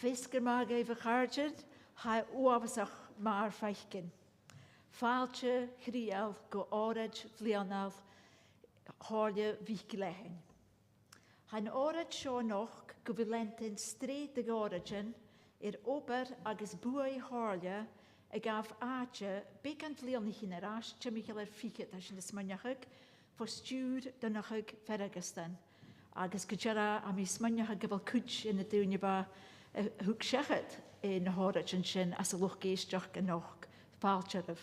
Fisgur mag h-oifigearan, h-oifigearan mar feichgin. Fáilte chríal go Òraid Dlùth h-oighreachdan. Han Òraid seo noch go bhfuil lentin straight de Òraidin ober agus buai h-oighre a gaf áte began Dlùth in aráiste Michael fiche as in smachd for stúr donachig h-oighreachdan. Agus go deireadh am I smachd go bhfuil cuid in na dúine ba thug seachad na h-oraidin sin as a luchgéisteach go noch fáiltearh.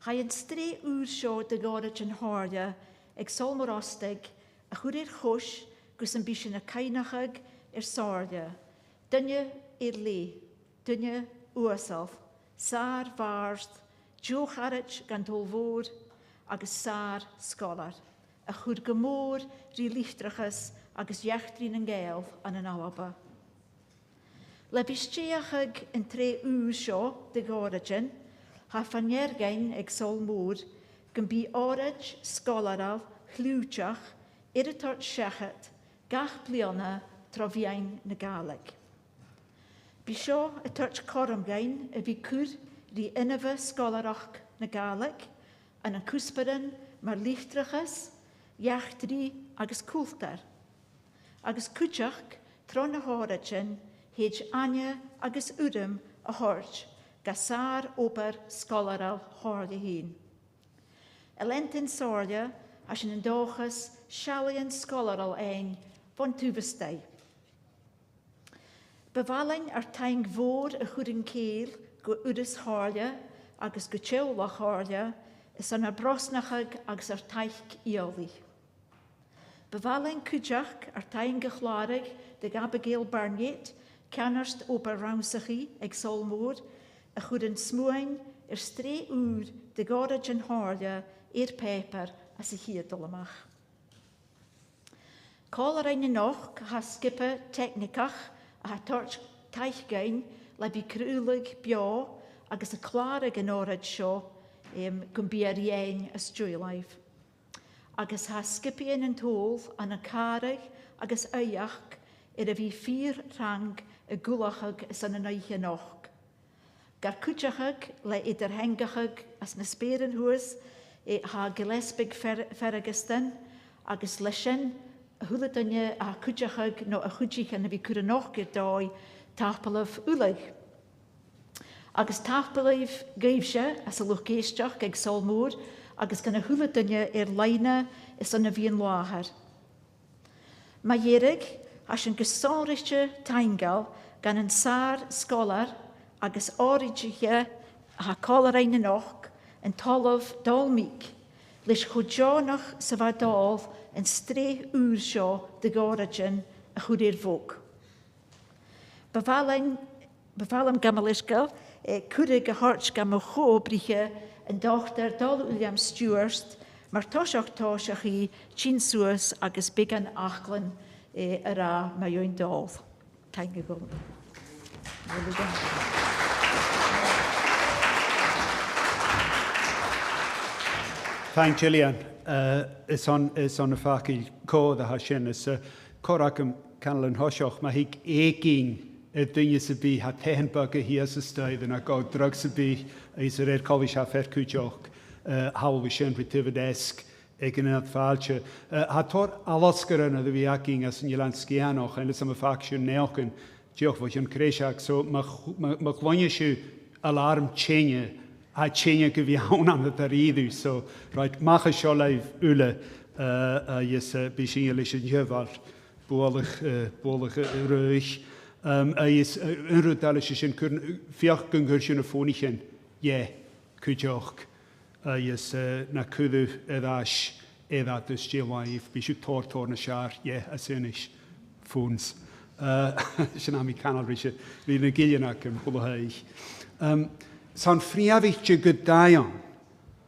Ha yn stré úr seo de Òraidin h-oighre ag Sabhal Mòr Ostaig a chuir chus gus an bhí sin a cainachag Sorley. Dunne lé, dunne uasalh, sár bharst, dúcharit gan dulmhór agus sár scolar. A chur go mór rí Litreachas agus dheachtaín an Gael an an Alba. Le bhísteachag an tré úr seo de Òraidin, ha faniergainn ag Sabhal Mòr gan bí Òraid scolaral chlúteach tart seachad gach bliana trofiain na Gàidhlig. Bí seo a tart cormgain a bhí cúr rí inmhe scolarach na Gàidhlig an an cúsparan mar Litreachas, dheachtaí agus cúltar. Agus cúteach tro na h-oraidin héid aine agus úrim a thuirt gasár ober scolaral Bàillidhean. Elentin Sorley as an dóchas sealaíonn scolaral ein von túbhasteig. Bevalainn taing mhór a chuireann céal go údas h-oileach agus go t-seòrsa h-oileach is an brosnachag agus taich íolaí. Bevalainn cúideach taing go chláraigh de Abigail Barnett ceannarst ober Ramsachaí ag Sabhal Mòr a chuireann smuoin stré úr de Òraidin h-oileach péper as a t-Ollamh. Cáil noch ha skippe technicach a ha tort teichgain le bí crúlaigh beo agus a chláraigh an Òraid seo gon bí aon a stúilaibh. Agus ha skippion an tóil an a cáraigh agus aiach a bhí 4 rang a gulachag is an aiche noch. Gar cúteachag le idir hengachag as na spéirean thuas ha gillespig h-oighreachdan agus lei sin thula duine a cúideachag nó a chuidíchan a bhí cúra noch gur dóid tapalmh uileach. Agus tapalmh gaobhse as a luchgéisteach ag Sabhal Mòr agus gan a thula duine leine is an a bhíon láthar. Maoir as an gosáiriste ceangal gan an sár scolar agus áirithe a cáil noch an t-Ollamh Meek leis chuideánach sa bheith dál an stré úr seo de Òraidin a chuir bhóg. Befallam gamalisgal cuireadh go hart gam a chóbrithe an Dr. William Stewart mar toiseachtáiseachí tin suas agus began achlan ará Maoir dál. Thank you. Thank Gillian. Is on a faki có the hashin is coracum canal and hoshoch ma hig eking dunne se bi ha pehenbugge hier se stay then I go drug se bi is red college ha fer kujoch how we shen pritivedesk egen at falche ha tor alaskeren de viaking as in jeland skianoch en some faction neoken joch wat jen kreshak so ma gwanje alarm chenje ha chenje ge vi haun an der ridu so right mache scho live ule yes bishingelische jevar bolig ruhig is een rutalische kun fiach gungersche fonichen je kujoch yes na kudu edash edat dus jewaif bishu tortor na shar je asunish phones shnami canal rische vi na giljanak en hulhaig san friavich Gàidhealach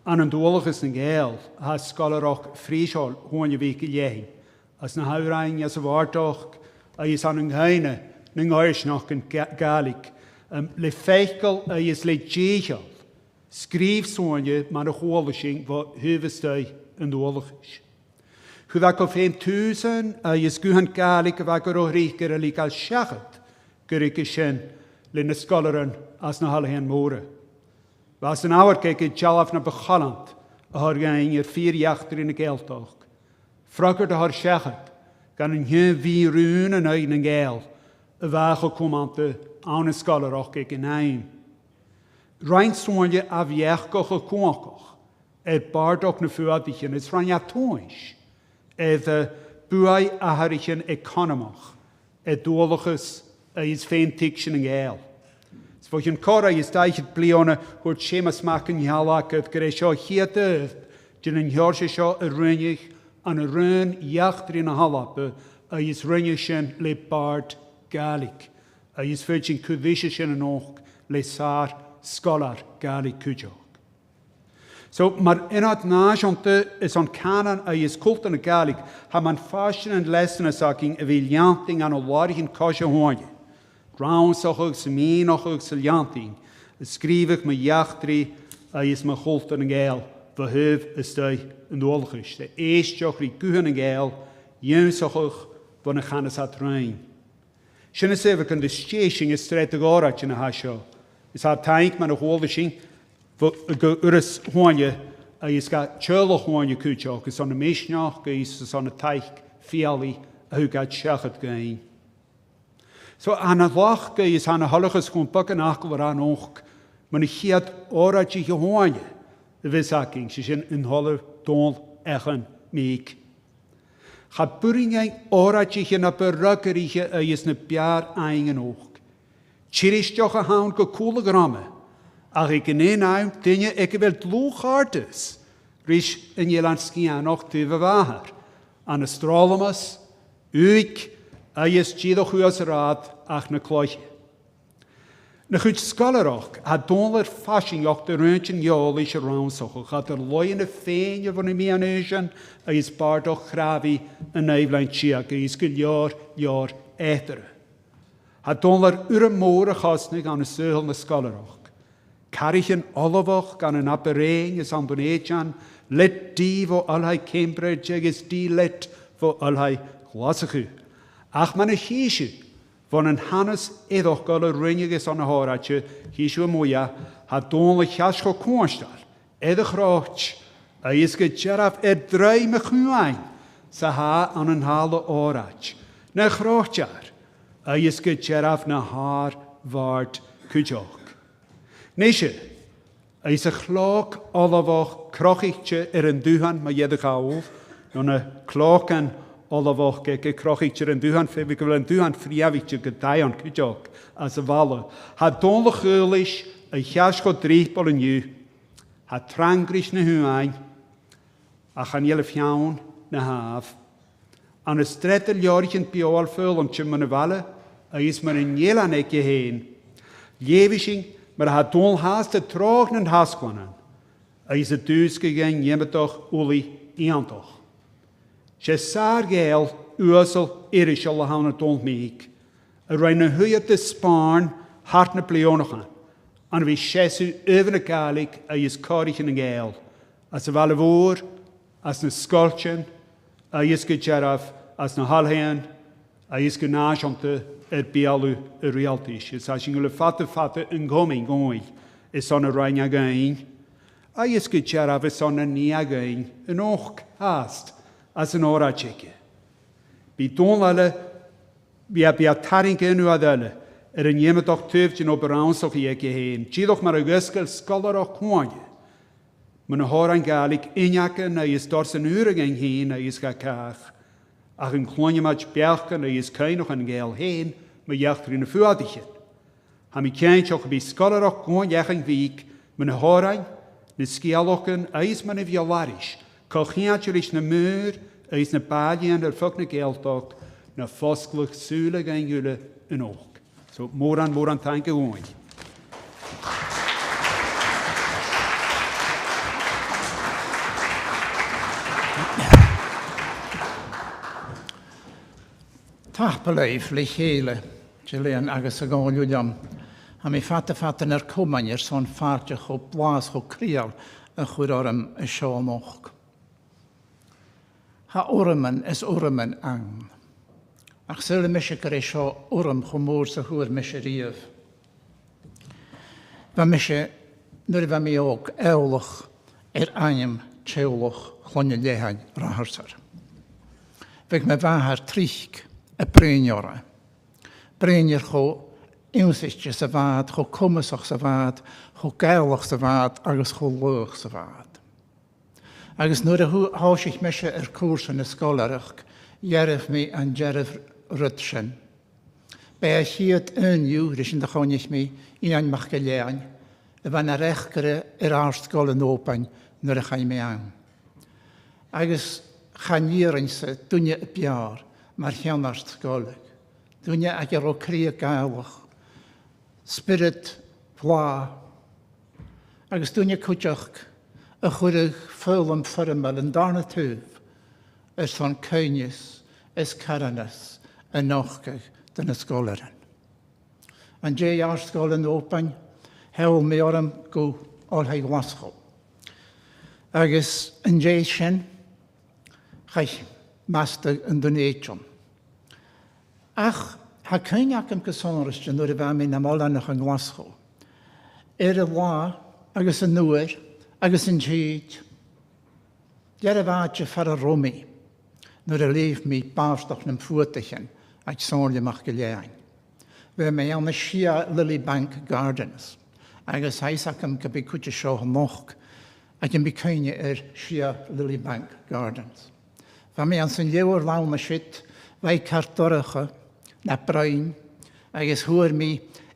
an an dólagus na Gael ha scholarach frísol hoin je week lehin as na h-orain as a wartoch is an an heine na Irish nach an Gaidhlig le feichel is le dhéal scríb soinje mar a chólasing wat huvestui an dólagis. Chud go féim túsan is guhan Gaidhlig a go rohríker a lígal seachad gyrig sin le na sgeulachdan as na Gàidhligh móra. Was yn awr geg y jalaf na bychalant a har gain i'r 4 iachtr yn y geltoch. Ffragwyd a har siachad gan yn hyn fi rŵn yn ein yn gel y fach o cwmante awn y sgeulachach geg yn ein. Rhain sŵnle a fiechgoch o cwmachgoch bardoch na fwyadig yn ys rhain a tŵns buai a harich yn economach dwolachus ys feintig sy'n yn gel. Fo yn cora is daich het bliona hwyd semas mac yn Gàidhealach gyda sio hiadydd dyn yn hiorsi sio y rwynig an y ryn iachtr yn y halape a is rwynig sy'n le bard Gàidhlig a is fyd sy'n cwddysio sy'n yn och le sar sgolar Gàidhlig cwdiog. So mae'r unad nas onte is on canan a is cwlt yn y Gàidhlig ha ma'n fashion yn lesson ys agin y fi lianting an o larig yn cosio hwnnw. Rauwnsachig, semeenachig, seljanting. Schrijf me jachtri, is me gold en geil. Verheuf is die een dolgisch. De eerstjach die kuchen en geil. Jensachig, van een gaan het rein. Sjen is even kan de station is strijd de gorat in de hasho. Is haar tank met een holding. Urs hoanje, is gaat chullig hoanje kutjach. Is aan de meesnach, is aan de teich, fiali, hoe gaat schachet gaan. So aan het lach is aan de halliges gewoon pakken achterwaar aan ook, maar ik gaat Òraid gehoanje. De wissaking, ze zijn in holle Dòmhnall Meek. Gaat buringen Òraid naar berukkerige is een paar eigen ook. Chirisch toch een hound gekoele gramme. Ach ik in een dingen ik wil dlùth hartes. Risch in je landski aan nog te bewaar. Aan de Sorley uik. Is tíoch chuas raad ach na cloiche. Na chud sgeulachach a dónlar fasing och de röntgen jól is a raunsachach a loin a féin van a mianesian is bardoch chravi a neiblein chiach is gil jaar etere. A dónlar Mòr Ostaig an a sgeul na sgeulachach. Carich an olivach gan an apparein is an Buntainn lit di vo alhai Cambridge is di lit vo alhai glasachu. Ach man a chiesje van een hannes edoch golle rinniges aan de Òraidje, chiesje moeia, had donlijk jascho koonstal. Edach roach, is gejaraf drei me chuain, sa ha aan een hale Òraid. Na grootjar, is gejaraf na haar waard kujok. Nisje, is a chlok olivach krochichtje een duhan ma jedde gauf, dan a kloken olivach ge krochichtje een duhan fe, we een duhan friavichtje gedaion kujok, as a valle. Had donlig gulish, a jascho driepel en ju, had trangrish na huain, a chan jelle fjaun na haaf. An a strettel jorich en piol vul om tje man valle, is maar een jelan eke heen. Levishing, maar had don haast de trogen en haskwanen. Is het duus gegaan, jemetoch uli iantoch. She saar geel, uasel, irischel haun Dòmhnall Meek. Rein een huiet de spaan, hart na pleonachan. An wie shesu over de Gàidhlig, is korich en geel. As a valle voor, as na skolchen, is gejaraf, as na Gàidhligh, is genashante, bialu realtisch. Is als je jullie vatten een goming, is on a rein againn. Is gejaraf, is on a nie againn, een och haast. As een Òraidje. Bij Dòmhnall, bij taringen nu adelle, een jemetoch tüftje op raunsach jeke heen. Tjidoch maar een guskel sgeulachach kwanje. Men hoor aan Gàidhlig injakken, is door zijn uren heen, is gekach. Ach een klonje match berken, is kein nog een geel heen, maar jachter in de vuurdigen. Ham ik keintje ook bij sgeulachach kwanje jachen wiek, men hoor aan, de sgeulachen, is men violarisch. Kochiatje is na muur, is na Bàillidhean fuk na geldog, na foskelig sule gaan jullie een oog. So, more aan tanken gewoon. Tach Beul-aithris, Gillian agus againn ha mi fatta cumail son fartje go blaas go krial a chuidarm a Shomhairle. Ha òrain is òrain ang. ach sy'n mysig ar eisio wrm chwmwr sy'n hwyr mysig rif. Fa mysig, nŵr i fa mi og, ewlwch aim teolwch chloneléhain raharsar. Feg me fahar trích y breinora. Breinir cho iwnsistje sa fad, cho cumasach sa fad, cho gaelach sa fad, agus cho lwch sa fad. Agus nŵr y hwysig mysig cwrs yn ysgolarach, jerif mi an jerif rydsen. Be a chiad yw, rys yn dachonich mi, un MacLean, y fan ar echgre arsgol yn open, nŵr y chai mi an. Agus chanir yn sy, dwnia y biar, mae'r hian arsgolig. Dwnia ag ar o cri gaelach, spirit fla, agus dwnia cwtioch y chwrig ffyl am ffyrmel yn darna tŵf, ys son cynys, ys caranas, yn ochgach dyn ysgolaran. An jay arsgol yn open, hewl mi oram go olhau glasgo. Agus yn jay sin, chaich mastag yn dyneidion. Ach, ha cyn ac yn gysonrys dyn nhw'r efo mi na molanach yn glasgo. Y la, agus yn nŵr, agus yn jyd. Diar y fadja far y romi. Nŵr y leif mi barstoch yn ffwrtachyn, ag Sorley MacLean. Fe me am y Shia Lilybank Gardens. Agus hais ac am gybi cwtio sio moch, ac yn bycynnu Shia Lilybank Gardens. Fa me am sy'n liw'r lawn y shit, fai cartorach na brain, agus hwyr mi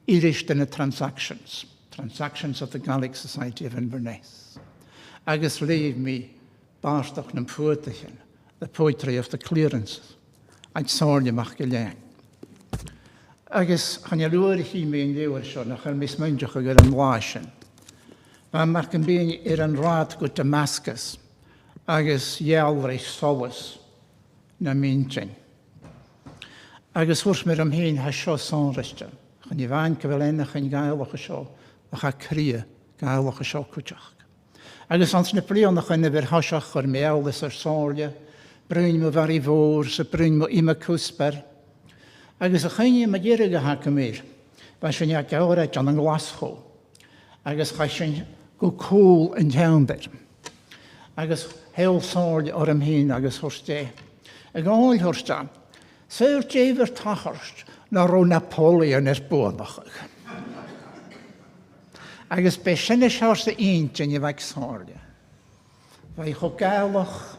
irisht yn y transactions. Transactions of the Gaelic Society of Inverness. Agus leif mi barstoch yn ffwrtachyn, the poetry of the clearances, ag Sorley MacLean. Agus chan lwyr hi mi yn liw'r sio, nach yn mis myndioch ag yn lwysyn. Fa marc yn byn yn rad go Damascus, agus ialrich solus na mintin. Agus wrth mir am hyn ha sio sonrystion. Chan i fain cyfelenach yn gaelach y sio, ach a cria gaelach y sio cwtioch. Agus ans na plionach yn y fyr hasiach o'r meawlus ar Sorley, bryn mo far i fôr, sy bryn mo ima cwsper. Agus a chynnu ma gyrrig a hac ymwyr, fa sy'n ia Òraid an yn glasgo. Agus cha sy'n go cwl yn tewnbyr. Agus hewl Sorley o'r ymhyn agus hwrste. Ag oel hwrste, sy'r jefyr tacharst na ro Napoleon bwydach. Agus be sy'n y siars y un dyn i fag Sorley. Fa i cho gaelach,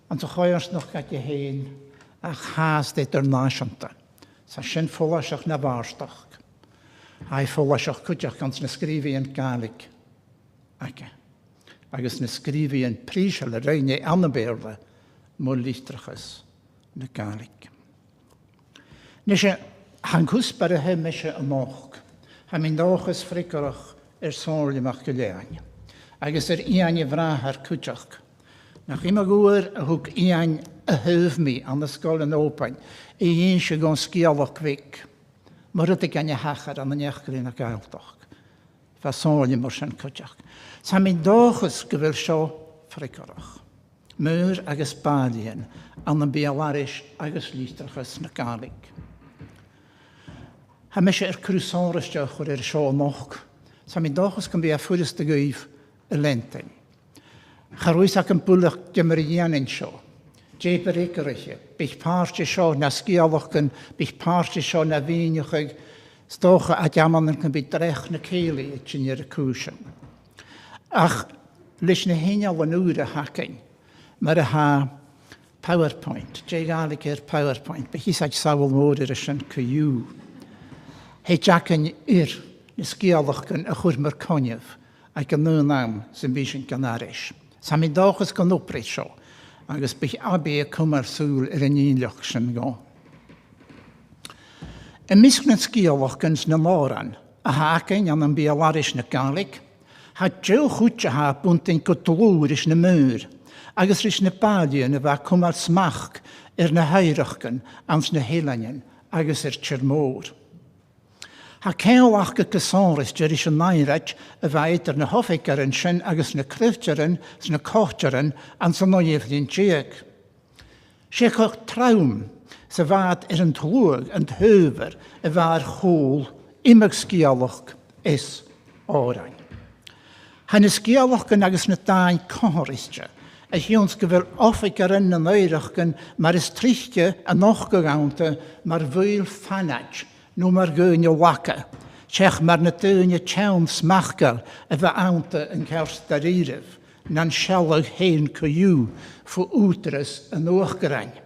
an to choirs noch gait je heen, a chas dit nasianta. Sa sy'n ffwlasach na farstach. Hai ffwlasach cwtioch gans na sgrifi yn Gàidhlig. Agus na sgrifi yn prísel y reine annabeirle, mor Litreachas na Gàidhlig. Nishe, han cwsbar y hym eisiau y moch. Han mynd ochus fricorach Sorley MacLean. Agus ian i vrahar cwtioch. Nach ima gŵr a hwg ian y hyf mi an y sgol yn open, i un sy'n gwn sgialach gwyc. Mor ydy gan i hachar an y nechgryn a gaeldoch. Fa Sorley mor sy'n cwtioch. Sa mi dochus gyfil sio fricorach. Maoir agus Bàillidhean an y Beul-aithris agus Litreachas na Gàidhlig. Ha mysio crwsorysdioch o'r sio moch. Sa mi dochus gan bi a ffwrys dy gwyf y lentyn. Charwys ac yn bwlach gymerian yn sio. Jeber egereiche. Bych paartje sio na sgialachgan, bych paartje sio na fyniochig, stocha a diaman yn cymryd drech na ceili y tynir y cwysyn. Ach, lys na hynal yn ŵr y hacyn, mae'r ha PowerPoint, Gàidhlig PowerPoint, bych isag Sabhal Mòr Ostaig co-dhiù. He jacyn na sgialachgan a chwr myr coniaf, ac yn nŵn am sy'n bys yn ganaris. Sa mi dochus gan oprit sio, agus bych abi a cumar sŵl yn unloch sy'n go. Y misg na sgialachgans na òran, a ha againn an yn Beul-aithris na Gàidhlig, ha djil chwtja ha buntainn co-dhiù rys na Maoir, agus rys na Bàillidhean a fa cumail smachd na h-oighreachdan ans na héileann agus tirmór. Ha ceangalach go gysonrys rys yn nairad a fa na h-oifigearan sin agus na cryfhdiaran na co-dhiù ans na h-oifigearan. Sé coch traum Sa bhad an tlúg an thuver a bhar chól imag sgeulach is òrain. Han is sgeulachgan agus na dain cóiriste, a hions go bhfuil h-oifigearan na n-oireachgan mar is tríchte a nachgagánta mar bhfuil fanad nó mar gúine wacha, seach mar na dúine teann smachd a bheith ánta an cearsta ríirih, nan sealach héin co-dhiù fu útras an h-oighreachdan.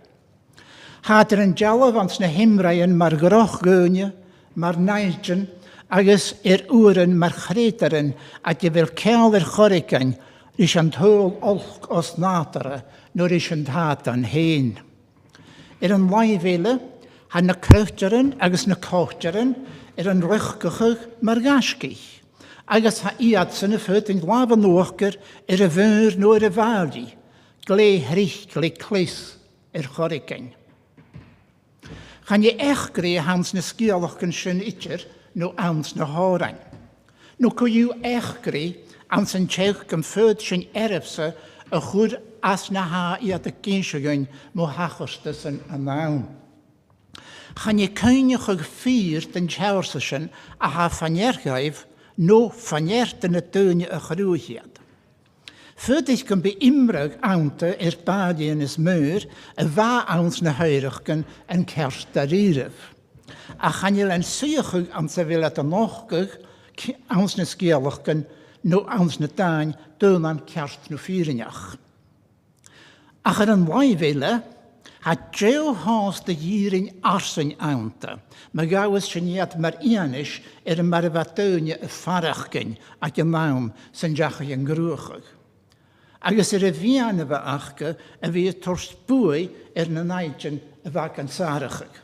Had an dealamh ans na himraíonn mar groch gúine, mar naidjan, agus òran mar chrétaran a de bhfuil ceall choricáin is an thóil olch os nátara nuair is an dhat an héin. An laimhhéile, ha na cruachtaran agus na cóchtaran an ruchgachach mar gascaich, agus ha iad san na fut an gláb an nuachgar a bhúr nuair a bháilí, gléithrich le clís choricáin. Chan je echgré hans na sgeulachgan sin itir nó ans na h-orain. Nó co-dhiù echgré ans an teach gan fud sin erfsa a chud as na ha iad a géinsegain mó hachastas an nán. Chan je cynneach fír den t-seòrsa sin a ha fanergaibh nó fanert na dúine a chrúhiad. Fudich gan be imrag ánta Bàillidhean is Maoir a bha ans na h-oighreachdan an cearsta ríirih. A chanil an suachug an sa bhfuil a nachgach ans na sgeulachgan nó ans na dain dún an ceart nó fírineach. Ach an laimhhéile ha deo hás de dh'fhìrinn arsain ánta, ma gawas sin iad mar ianis mar a bheith dúine a farachgain ag an nám san deachach an grúachach. Agus a bhíanana bheith achcha a bhí torst bui na naidjan a bheith an sarachach.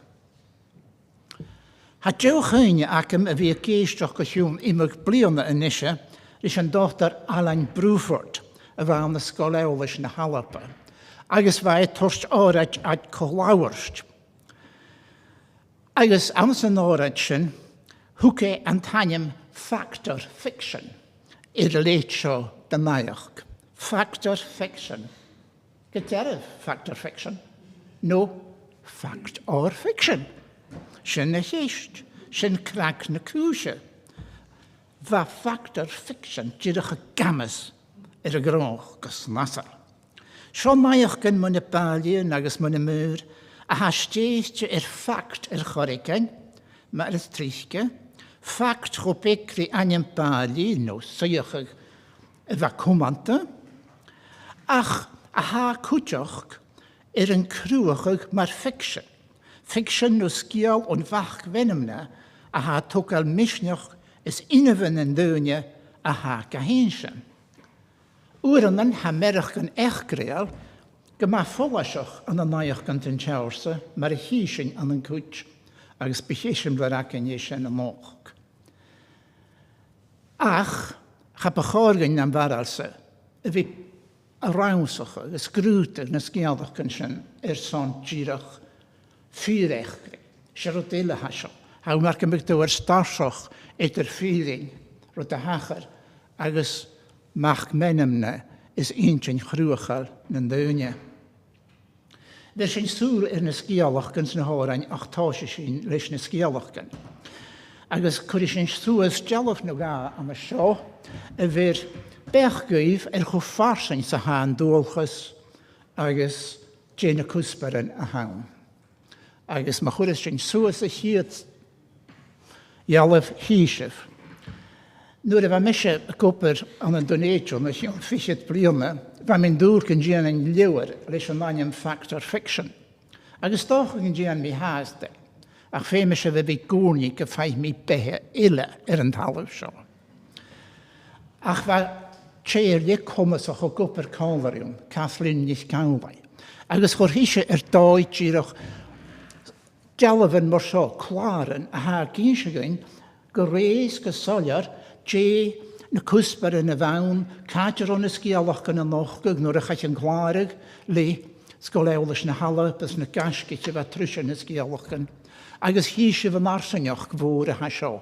Ha deo chuine acham a bhí géisteach go hiún imag bliana inise is an dóchtar Alan Bruford a bheith an na scoláilis na Hallapa, agus bheith torst Òraid ad coláwarst. Agus ans an Òraid sin, thuca an tainnim factor fiction a léit seo den naiach. Factor fiction. Geterh factor fiction. No, fact or fiction. Sin na chéist, sin crack na cúise. Va factor fiction dúdach a gamas a grách gus nasar. Seo maiach gan muna Bàillidhean agus muna Maoir a ha stéiste fact choricáin, mar is trísce, fact go becri anim Bàillidhean nó suachach a bheith cumanta, ach a ha cúteach an cruachach mar fiction. Fiction no sgeal on vach venimna a ha tógal misneach is inneven an dúine a ha gahéinse. Òranan ha merach gan echgréal go ma fólaisach an an naiach gan den t-seòrsa mar a hísin an an cuid agus bechéisiim bharacin é sin an móch. Ach, cha bachorgain an bharalsa a bhí a ránsacha agus grúta na sgealach sin son díirech fíreachri, sé rud éile hasio. Há mar go mbeadh ar starsoch fíring rud a hachar agus mach menimne is intin chrúachal na dúine. Bheith sin súil na sgealachgan na h-orain ach tá sé sin leis na sgealachgan. Agus chuir sin súas dealamh nó gá am seo a bhír bechgaibh go farsain sa hán dúolchas agus déna cúsparan a hán. Agus ma chuir sin súas a chiad dealamh híisih. Nuair a bheith mise a cúpar an an donéitio na sin fichiad bliana, bheith min dúr gan díana an leabhar leis an naim factor fiction. Agus dócha gan díana mi háasta, ach féime se bheith gúrni go feith mi bethe ile an talamh seo. Ach bheith chéir le cumas a chu gúpar cáilariún, MacLean níos ceangal. Agus chuir híise dóid díirech dealamhan mar seo chláran a ha géinsegain go rééis go solar dé na cúspar na bhain, cáidir an na sgealachgan an nachgad nuair a chaith an chláireg le scoláilis na Hallapa na gascaite bheith trúise na sgealachgan. Agus híise bh marsaneach mhór a ha seo.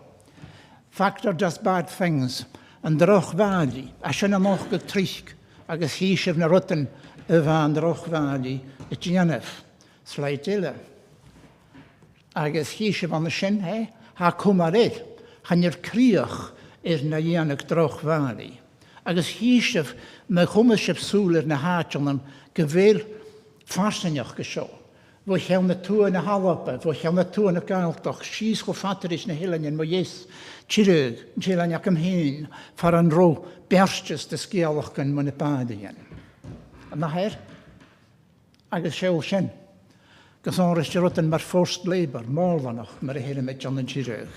Factor does bad things an drochmhailí a sin an nachgad trísc agus híise na rutan a bheith an drochmhailí a dhéanamh. Sláid éile. agus híise van sin ha cumail, chanir críoch na dhéanach droch bhálí. Agus híise me chumasib súlir na háteanam go bhfuil farsaneach go seo. Bhó cheann na túa na halapa, bhó cheann na túa na Gàidhealach, síos go fataris na hilanin mo yes, tíreag, tílaneach am hén, far an ró berstes de sgeulachdan mo na Bàillidhean. Na her, agus seol sin, gus áris rutan mar first labour, mórlanach mar a hirimid an tíreag.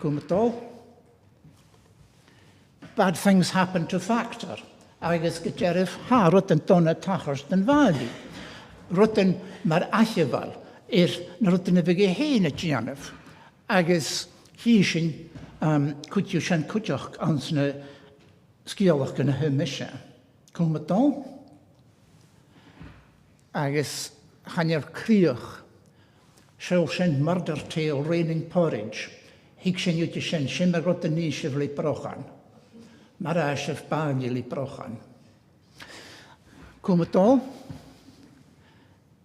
Cumail, bad things happen to factor, agus go deirih rutan donna tachars den bhálí. Rutan mar aithebal na rutan a bhige héna díanamh, agus hí sin cuidhiù sin cuideach ans na sgeulachdan na thumise. Cumail, agus chanir críoch, seol sin murder tale, raining porridge, hic sin uti sin mar rutan níisih lí brochan, mar aisih báili lí brochan. Cumail,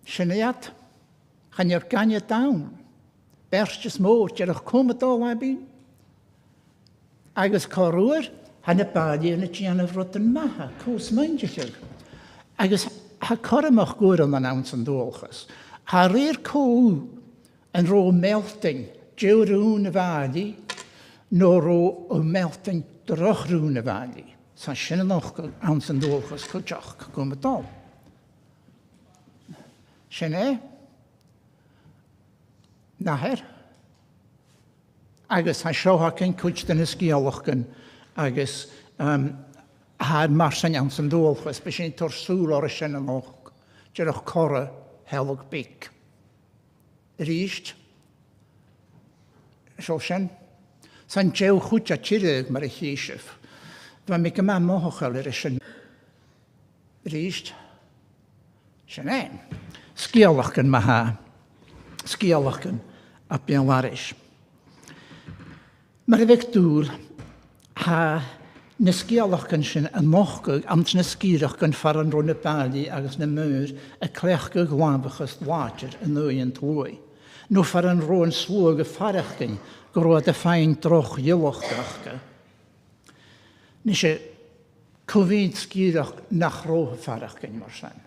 Sinead, chanir ganya down, berstes mór dearach cumail abín. Agus corúir, hanna Bàillidhean na díanamh rutan maithe, cós maindicheag. Agus ha coramach gúran an ans an dólchas. Ha réir cóú an ró melting deurún na bhálí, nó ró ó melting drochrún na bhálí. Sa sinna noch ans an dólchas cuideach cumail. Sin nachher, agus ha seohacin cuid den is sgeulachdan, agus had mar san ans an dólchas, be sin torsúl ar a sin an och, dearach corra healach bic. Ríist, seo sin, san dew chuid a tíreag mar a híisih, bha mi go má móthachal ar a sin. Ríist, sin sgeulachdan maithe, sgeulachdan a Beul-aithris. Mar a bheith dúr, ha na sgeulachdan sin an mochgad ant na scíreachgan far an ró na Bàillí agus na Maoir a cleachgad lábachas láitir an nuaíon tlúi. Nó far an ró an slúg a farachgan go rád a féin droch dhiúlachtachga. Ní sé cohíd scíreach nach ró farachgan mar sin.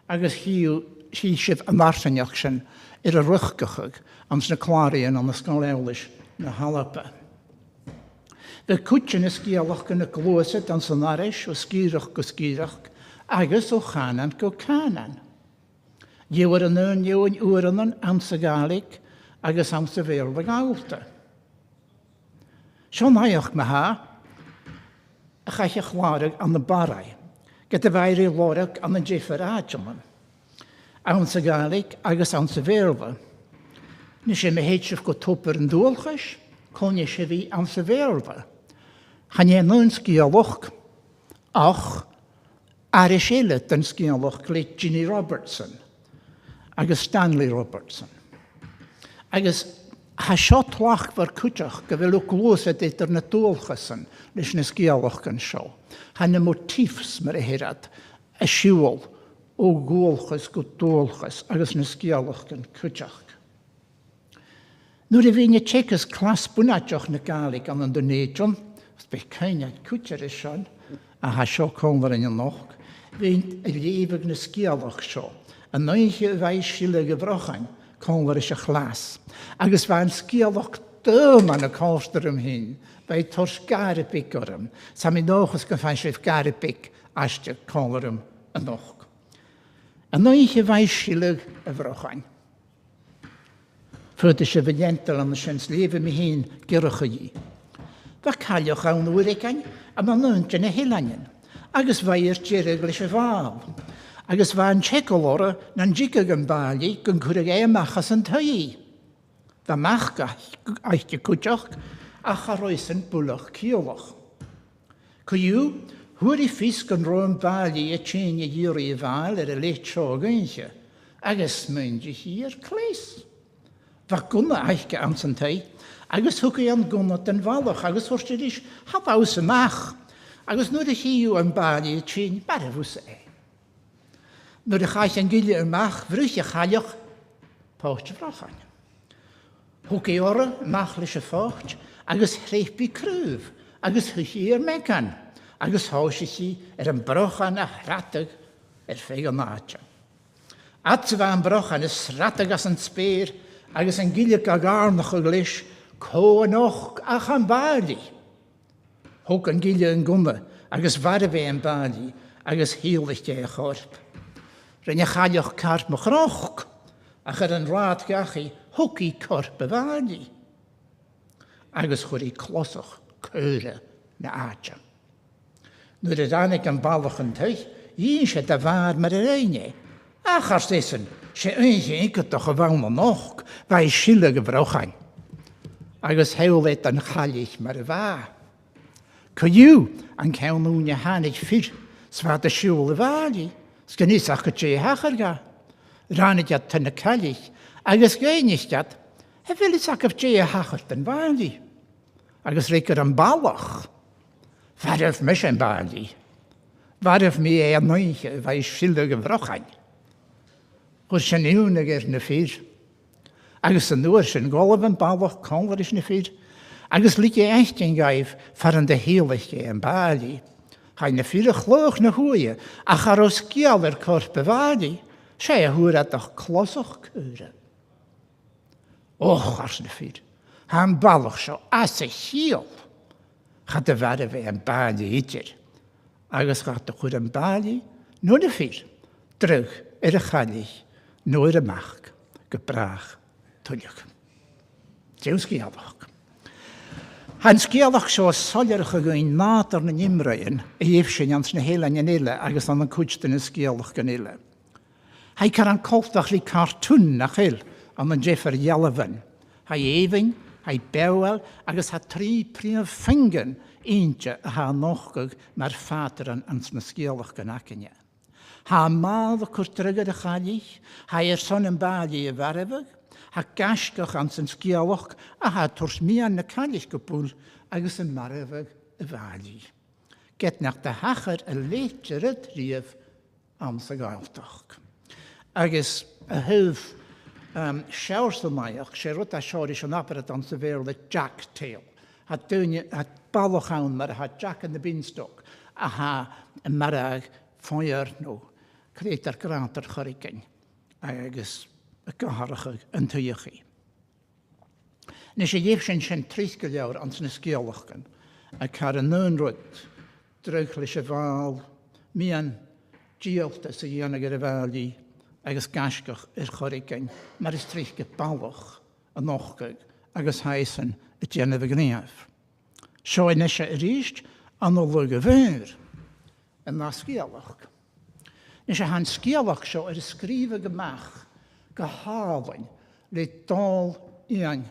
Agus hí sibh a marsaneach sin a ruchgachag ans na chláiríon an na scoláilis na halapa. Bheith cuitin na sgeulachdan na glósad an san áris ó scíreach go scíreach, agus ó chanan go canan. Dhéhar an dhéhain uaranan an sa Gàidhlig agus an sa bhéalba gáilta. Shomhairle maithe a chaiche chláireg an na barai, get a bhairi lórach an na dh'fhìrinn. An sa Gàidhlig agus an sa bhéalba. Ní sé me héitsih go tupar an dúlchas, conne sé bhí an sa bhéalba. Chané nún sgeulach ach áris éile den sgeulach le Ginny Robertson agus Stanley Robertson. Agus ha seo tlach war cuideach go bhfuil glósad idir na dúlchasan leis na sgeulachgan seo. Ha na motífs mar a hirad a siúil ó gúlchas go dúlchas agus na sgeulachgan cuideach. Nuair a bhíonn tchecas clas bunaideach na Gàidhlig an Donéideon, bheith céine cuidear is sin, a ha seo comhar in an noch, bhíonn a léomhah na sgeulach seo, a nuige bheith siile go bhrochain, comhar is a chlas. Agus bheith an sgeulach dóm an a cástar am hyn, bheith tors garipig orm, sa mi nóchas go bheith sibh garipig aiste comhar am an noch. A nuige bheith siile a bhrochain. Fuirte sé bhjental an sin sléomh mi hén giracha dhí. Ba caileach an uiricáin am an nuinte na hilanin, agus bhair tíreag leis a bháil. Agus bhain tchecolóra nan dícag an Bàillí gon chuirag machas an taí. Ba machga aichte cuideach a charoisan bulach ciolach. Cuidhiù, thuirí fís gon ró an Bàillí a tchéine dhíorí a bháil a leit seo gainche, agus muindi hir clés. Ba gunna aiche an san taí, agus thucaí an gunna den bhálach, agus thuirteadís hat aus amach, agus nuair a hiú an Bàillí a tchéine bara bhusa Nuair a chaith an gile amach, bhrúich a chaileach, páiste bhrachain. Hwg ora, mach leis y ffocht, agus hreipi crwf, agus hwyr megan, agus haws i chi yn brochan a hratag feig o naatja. At fa yn brochan is hratag as yn speir, agus yn gilyg ag arnach o glis, co yn och ach yn bali. Hwg yn gilyg yn gwmma, agus fara fe yn bali, agus hielig de chorp. Ryn y chalioch carp moch roch, ach yn rad gachi, hwg i corp y bali. Agus chwr i closoch cwra na aatja. Nŵr yr anig yn balach yn teich, un se da far mar yr eine. Ach ar stesyn, se eich gydwch o fawn o noch, fa i silig y frochain. Agus hewlet yn chalich mar y fa. Co-dhiù an cawn nhw'n y hanig ffyr, sfad y siwl y fali, sgynnisach y tre hachar ga. Ranidiad tyn y calich, agus gainistad, hefylis ac af tre hachar tyn fali. Agus reicer yn balach. Faraf mis yn bali. Faraf mi anoich fa i silig y frochain. Gwr sy'n iwnig na ffyr. Agus yn nŵr sy'n golaf yn balach conlar is na ffyr. Agus lig echt yn gaif far yn dehelig yn bali. Hai na ffyr y chlwch na hwyr, ach ar os gial yr corp y fali, se a hwyr adach closoch cwra. Och ars na ffyr, han balach sio as y hiol. Chad y fara fe yn bali idr. Agus chad y chwyr yn bali, nhw'n y ffyr, drwg yr y chalich, nhw'r y mach, gybrach twyliog. Dew sgialach. Han sgeulach sio solarach ag ein natar na nimrain, efsyn ans na hela na nile, agus an cuid yn sgeulach gan nile. Hai car an coltach li cartún na chil, an Jeffrey Yellovan. Hai efing, hai Beul, agus ha 3 prif fingen, eintje ha nochgag mar fater ans na sgeulach gan acinne. Ha maal cwrtrygad y chalich, hai son yn bali y farefag, ha gasgach ans yn sgeulach, a ha tors mian na calich gobwl, agus yn marefag y fali. Get nach da hachar y leitr y drif am sa gaeltach. Agus y hyf siawrs y maiach, se rwt a siawr eisiau naparat ans y fel y jack tail. Ha balach awn mar ha jack yn y binstock, a ha marag ffoiar nhw. Creid ar grant ar chorigyn, agus y gaharach yn twychi. Nes i efsyn sy'n 3 giliawr ans na sgeulachgan, a car yn nyn rwyd, drwch leis y fal, mian diolta sy'n ian ag yr y fali, agus gasgach yr chorigyn, mar ys 3 balach yn ochgag, agus haesyn y dianaf y gniaf. Sio nes i rysg anolog y fyr, yn na sgeulach. Nes i han sgeulach sio yr ysgrif y gymach, gehaven le dal ian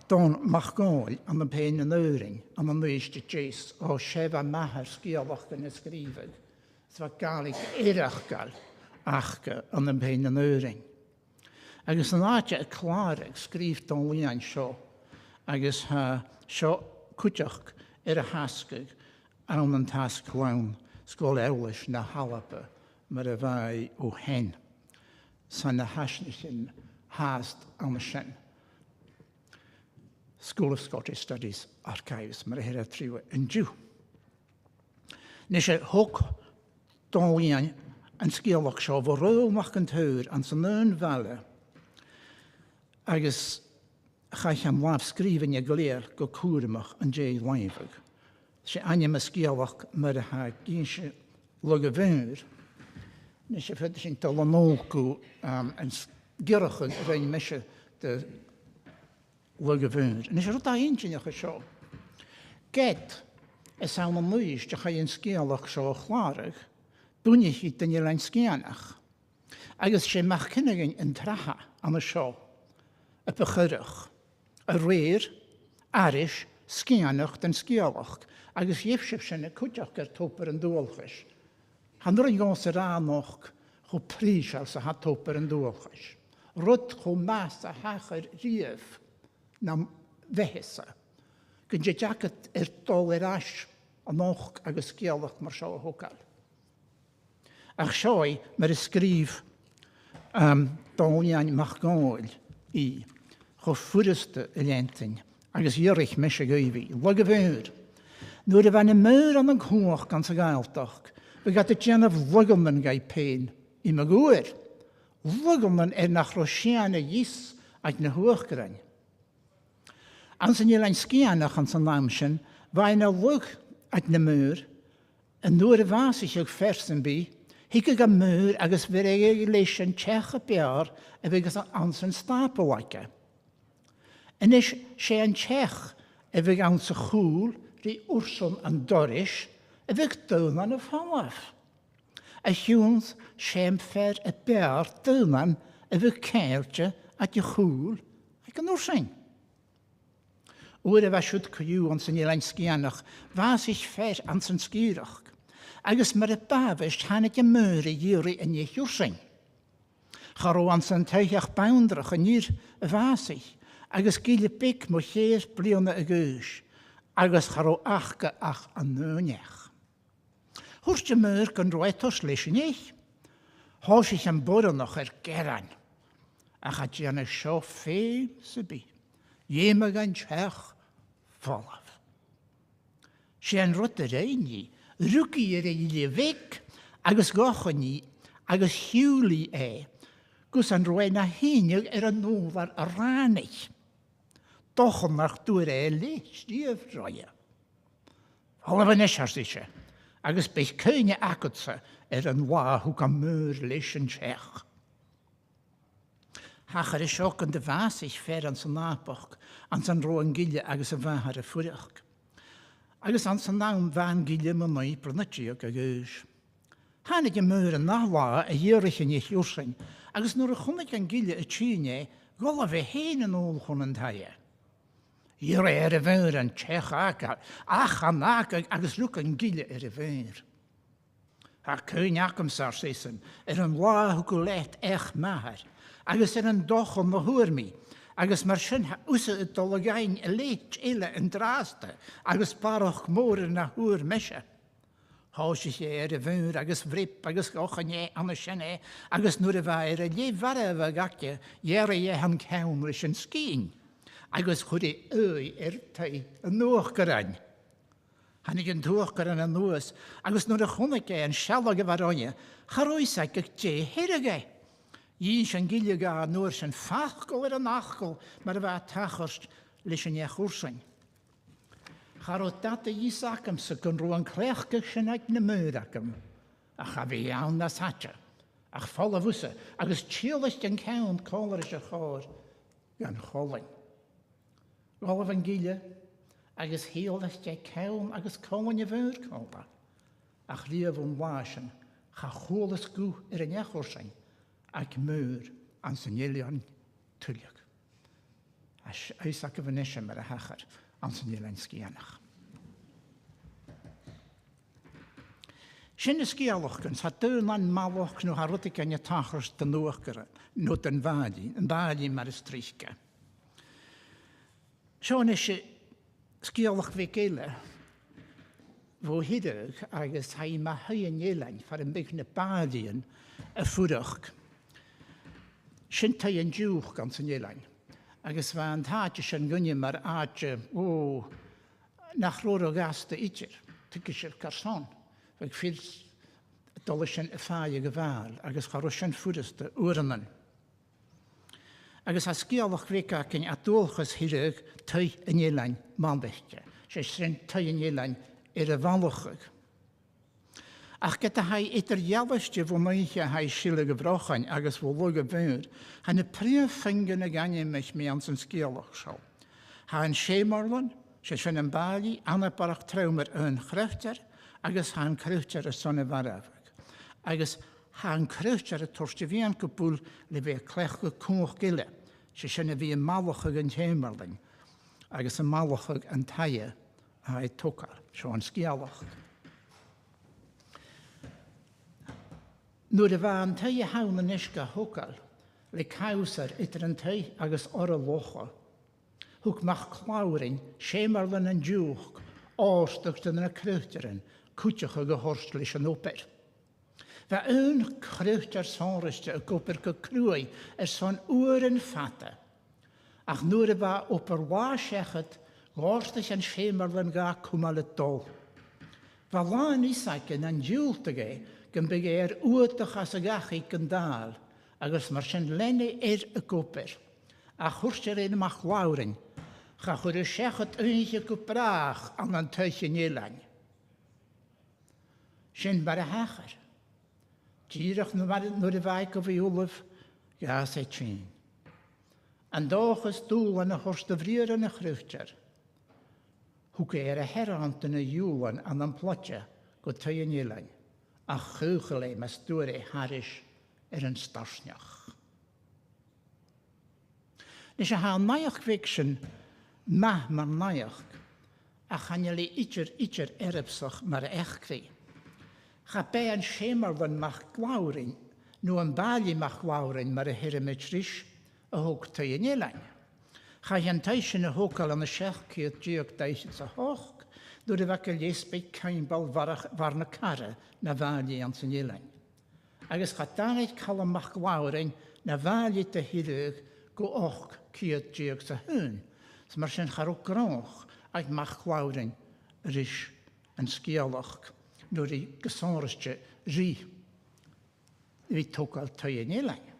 don MacLean an de pen en euring an de meeste jes o sheva mahar sgeulach yn ysgrifig. Swa galig erachgal achge an de pen en euring. Agus an aatje y klarig skrif don ian sio agus ha sio cwtach y hasgig an yn tas clown sgol ewlish na halape mar y fai o hen. San na hasnishin haast am shen. School of Scottish Studies Archives, mar hera triwe yn Jew. Nes e hwg dolian yn sgeulach sio fo rwyl mach yn tŵr an sy'n yn fale. Agus chaich am laf sgrifin y glir go cwrmach yn jay laifag. Se aniam y sgeulach mar ha gynsio log y fyr. Nes i ffyd sy'n t-Ollamh yn gyrach yn rhaid mysio dy lyg y fyr. Nes i rwyd a un o'ch sio. Ged y sawn yn lwys dy chai yn sgeulach sio chlarag, bwni chi dyn i'r ein sgianach. Agus se mach cynnygyn yn traha am y sio, y bychyrach, y reir, arish, sgianach dyn sgeulach, agus iefsif sy'n y cwtach gyr tŵper yn dwolchys. Han er gans ranoch go pris als ha topper en doorgas. Rot go massa hager rief nam wehse. Kun je jacket tolerage anoch agus sgeulach mar sjo hokal. Ach sjoi mer skrif Dòmhnall MacLean i go fuireasta I leantain, agus dhearich measg gaibhí, lug a bhúr. Nuair a bhain mór an chuach gan sa Gàidhealach, be gat a déanamh lugaman gai pein I Maoir. Lugaman nach roisiana dhís ag na h-oighreachdan. An san ilein scianach an san lámsin, bhain a lug ag na mór, a nuair a bhásich ag fersan bí, hic ag a mór agus bhir leis an teach a bear a bhegus an san stápalacha. Inis sé an teach a bheith an sa chúl rí úrsan an doris a bheith dónan a fálah. A hiúns séim fer a bear dónan a bheith céirte ag a chúl ag an úrsain. Uair a bheith siúd co-dhiù an san ilein scianach, bhásich fer an san scíreach. Agus mar a bafist hannig a mór a dhéirí in ich úrsain. Charó an san teigeach boundrach a nír a bhásich, agus gíle bic mo chéir bliana a gúis, agus charó achga ach an núneach. Húrte mór gan roitos leis in ich, hásich an boranach geran, ach a dhéanna seo féim sa bí, dhéimeg an teach fálah. Sé an rut a réinní, rúci a réile vic, agus gachaní, agus h-uile gus an roiin na híineag an nóvar a ránig. Dochanach dúr leis díomhráide. Alla bhain isise, agus beidh cúine acadsa an bhá gan mór leis an teach. Hachar is seo an de bhásich fer an san nápach, an san roin gile agus a bhahar a fuireach. Agus an san nám bhain gile man naí branatíag a gúis. Hannig a mór an náhá a dhéirich in ich úrsain, agus nuair a chunig an gile a tíine, gola bheith héin an óil chun an taie. Dhéir a bhúr an teach aca, ach an aca agus lúc an gile a bhúr. Ha cúin acamsar sísan, an bhá go leit maithar, agus an dochan na huairmí, agus mar sin úsa a dul againn a leit ile an dráasta, agus barach mór na huair meise. Háisi sé a bhúr agus bhrip agus gochan an sinné, agus nuair a bheith a léhhara bheith gace, dhéir an ceann leis an scín, agus chud taí an nuachgaran. Hannig an tuachgaran an nuas, agus nuair a chunig an sealag a bharáine, charóisaigh ag hirige. Dhéon an gile ga nuair sin fachgol an nachgol, mar a bheith tachart leis an úrsain. Charó dat a dhís acamsa gan rú an cléachgach sin ag na mór acam, ach a bhí ann na satja, ach fála bhusa, agus tíolast an ceann cálar is a cháir gan cholainn. Gálah an gile, agus héolast a ceann agus cáin a bhúr cála, ach riamh an bháisin, cha chólas gú an úrsain, ag mór an san ileán tuileach. Eis ac a bhanisise mar a hachar an san ileán scianach. Sin is sgeulachdan, sa dúlan mábhach nó harutig an tachars den nuachgara, nó den bhádí mar is trísca. Seán is sgeulach bhí céile, bhó hiideach agus ha ma haon ileán far an big na bhádíon a fuireach. Sin ta an dúch gan san ileán, agus bheit an táte sin gunne mar áte nach rór a gasta idir, tuige sér carsán, bheith fils dul sin a fáide go bhil, agus charú sin fuireasta òranan. Agus a sgeulach réice cin a dúlchas hiireach ta an ileán mábeichte, sé sin ta an ileán a bhalachaig. Ach get a hai idir jealaiste bhó maiche hai síle go brochain agus bhó lu go bhúr, ha na príomhfingan a gane meis mé an san sgeulach seo. Ha an Shomhairle, sé sin an Bàillidhean, anna barach traumar an chreachtar, agus ha an cruachtar a sonna bharafag. Agus ha an cruachtar a torste bhíon go búl le bheith clech go cúach gile, sé sin a bhí an málachaig an Shomhairle, agus an málachaig an taie a tócar, seo an sgeulach. Nuair a bheith an taie hawn an isca thucail, le cawsar idir an taie agus or a locha. Thug mach cláirín, Shomhairle an dúch, ástach den na cruachtarin, cúteach go horst leis an óper. Bheith ún cruachtar sáiriste a gopur go cruai son uair an fata, ach nuair a bheith op lá seachad gáirteach an Shomhairle ga cumail dul. Bha láin ísaice an dúiltaige gan big uatach as a gachaí gan dáil, agus mar sin lenne a gopir, a chuirte réad amach láirin, cha chuir seachad uige go brach an tuiche nílainn. Sin bar a hachar. Díirech nuair a bhaid go bhíolah ga sé trín. An dóchas dúil an a chuirsta bhríar an a chruútear. Thug a herant in a dúlan an plotje go tuige nílainn, a chuúchail mas dúir haris an starsneach. Nis a há naiach fiction mar naiach, a chanjali itir erbsach mar echkri. Cha bei an Shomhairle MacLean, nu an Bàillidhean mar a h-oighreachdan a hoog tuige nílainn. Cha an taisin a hócal an a seachcéad díoch daisits a hoch, dúr a bhaca lésbeid ceangal war na cara na bhailí an san nílainn. Agus cha dáid call MacLean na bhailí de hiireach go och céad díoch sa hún, mar sin charú grách ag MacLean ris an sgeulach nuair I gesánraiste rí hí tógáil tuige nílainn.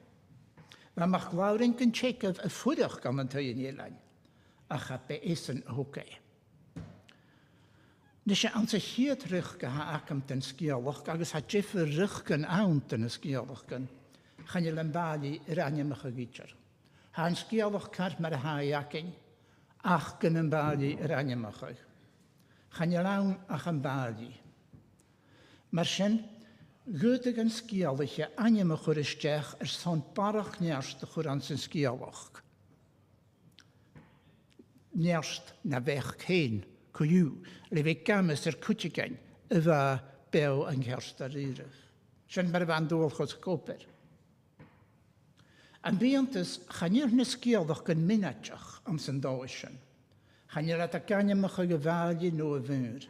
Bha MacLean gan tseicah a fuideach gan an tuige nílainn, a cha be ésan a thuca. Nis sé an sa chiad ruch go ha acam den sgeulach, agus ha jiffer ruch gan aunt in a sgeulach gan, chan je an Bàillí animach a gítar. Ha an sgeulach cart mar a ha againn, ach gan an Bàillí animach ag. Chan je lawn ach an Bàillí. Mar sin, Gúdig an sgeulacha animach chuir isteach son barach nearst chuir an san sgeulach. Nearst na bheith chéin, co-dhiù, le bheith gamas cuideagainn a bheith bew an ghearst ar íirih. Sin mar a bheith an dúilchos cópir. An bíontas, chanir na sgeulach gan minateach am san dáis sin. Chanir at a ganimach a go bhailí nó a bhúr.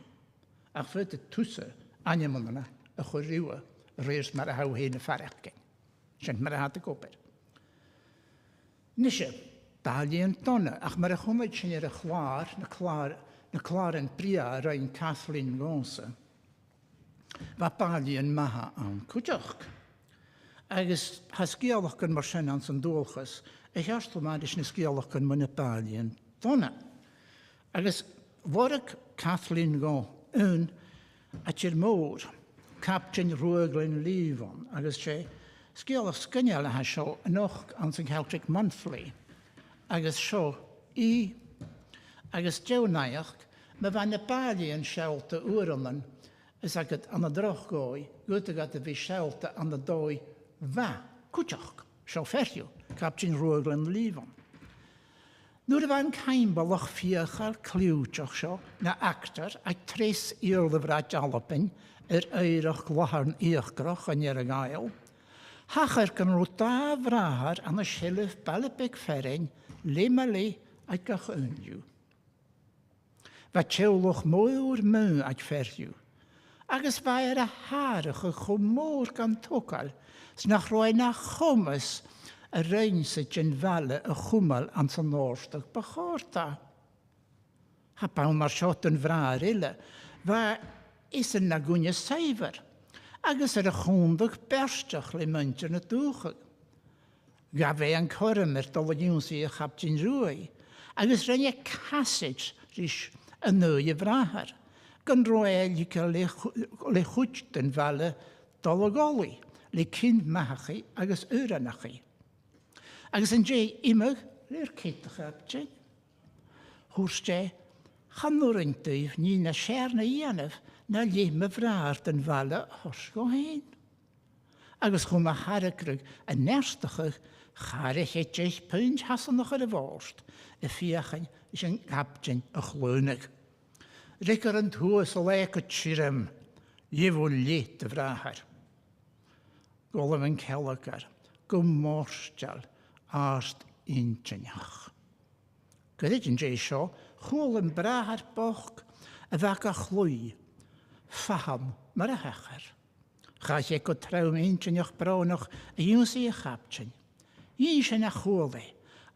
Ach fyd a túsa animalna a chóiriúa réis mar a hau héna farachgin. Sin mar a hat a cópir. Nishe, Bàillidhean donna, ach mar a chumid sin a chláir, na chlár an bria rain MacLean gása. Bha Bàillidhean maha an cuideach. Agus ha sgeulach gan mar sin an san dúilchas, a hearstal madis na sgeulach gan muna Bàillidhean donna. Agus bharach MacLean gá a tír mór, captain ruaglainn líbhan, agus sé sgeulach scinneala ha seo anoch an san Celtic Monthly, agus seo agus dewnaiach, me bhain na Bàillidhean seolta uarannan, is agad an a drochgói, gútagad a bhí seolta an a dói bha, cuideach, seo ferriú, captain ruaglainn líbhan. Nuair a bhain caimbalach fiachar clúteach seo na actar ag tres íorlabhrad alapin éireach glatharn íochgrach an ar a gael, hachar gan rú dá bhrahar an a siilih Beul-aithris ferrin le ag gach uniu. Bha t-seòrsa Maoir mú ag ferriú, agus bha a hárach a chumór gan tógal, snach roi na chumas a reinsit in bhela a cumail an san Ostaig bachórta. Ha bá mar seot an bhráir ile, bha is na gúine saibhar, agus a chúndach bersteach le muintir na dúcha. Ga bheith an choramir dul a dúnsaí a chaptin rúi, agus rinne cassid rís a nui a bhrahar, gan roiáilicha le chuid den bhela dul a gálaí, le cin machaí agus uranachaí. Agus an dé imig leir céitach abte. Húrste, chanúrintaíh ní na séarna dhéanamh na léime bhráir den bhela thos go héin. Agus chum a haracrug a nerstachach charich é 10 punt hasanach ar a bhást, a fiachan is an captain a chlúnig. Ricar an thuas a léca tírim, léhú lét a bhráthar. Golam an cealagar, go mórstal, ást intineach. Gyda'n dé seo, chwl yn brahar boch a bhach a chlwy, faham mar a hechar. Chach e go trawm intineach brawnach a ywns i a chaptin. Yw'n sy'n a chwle,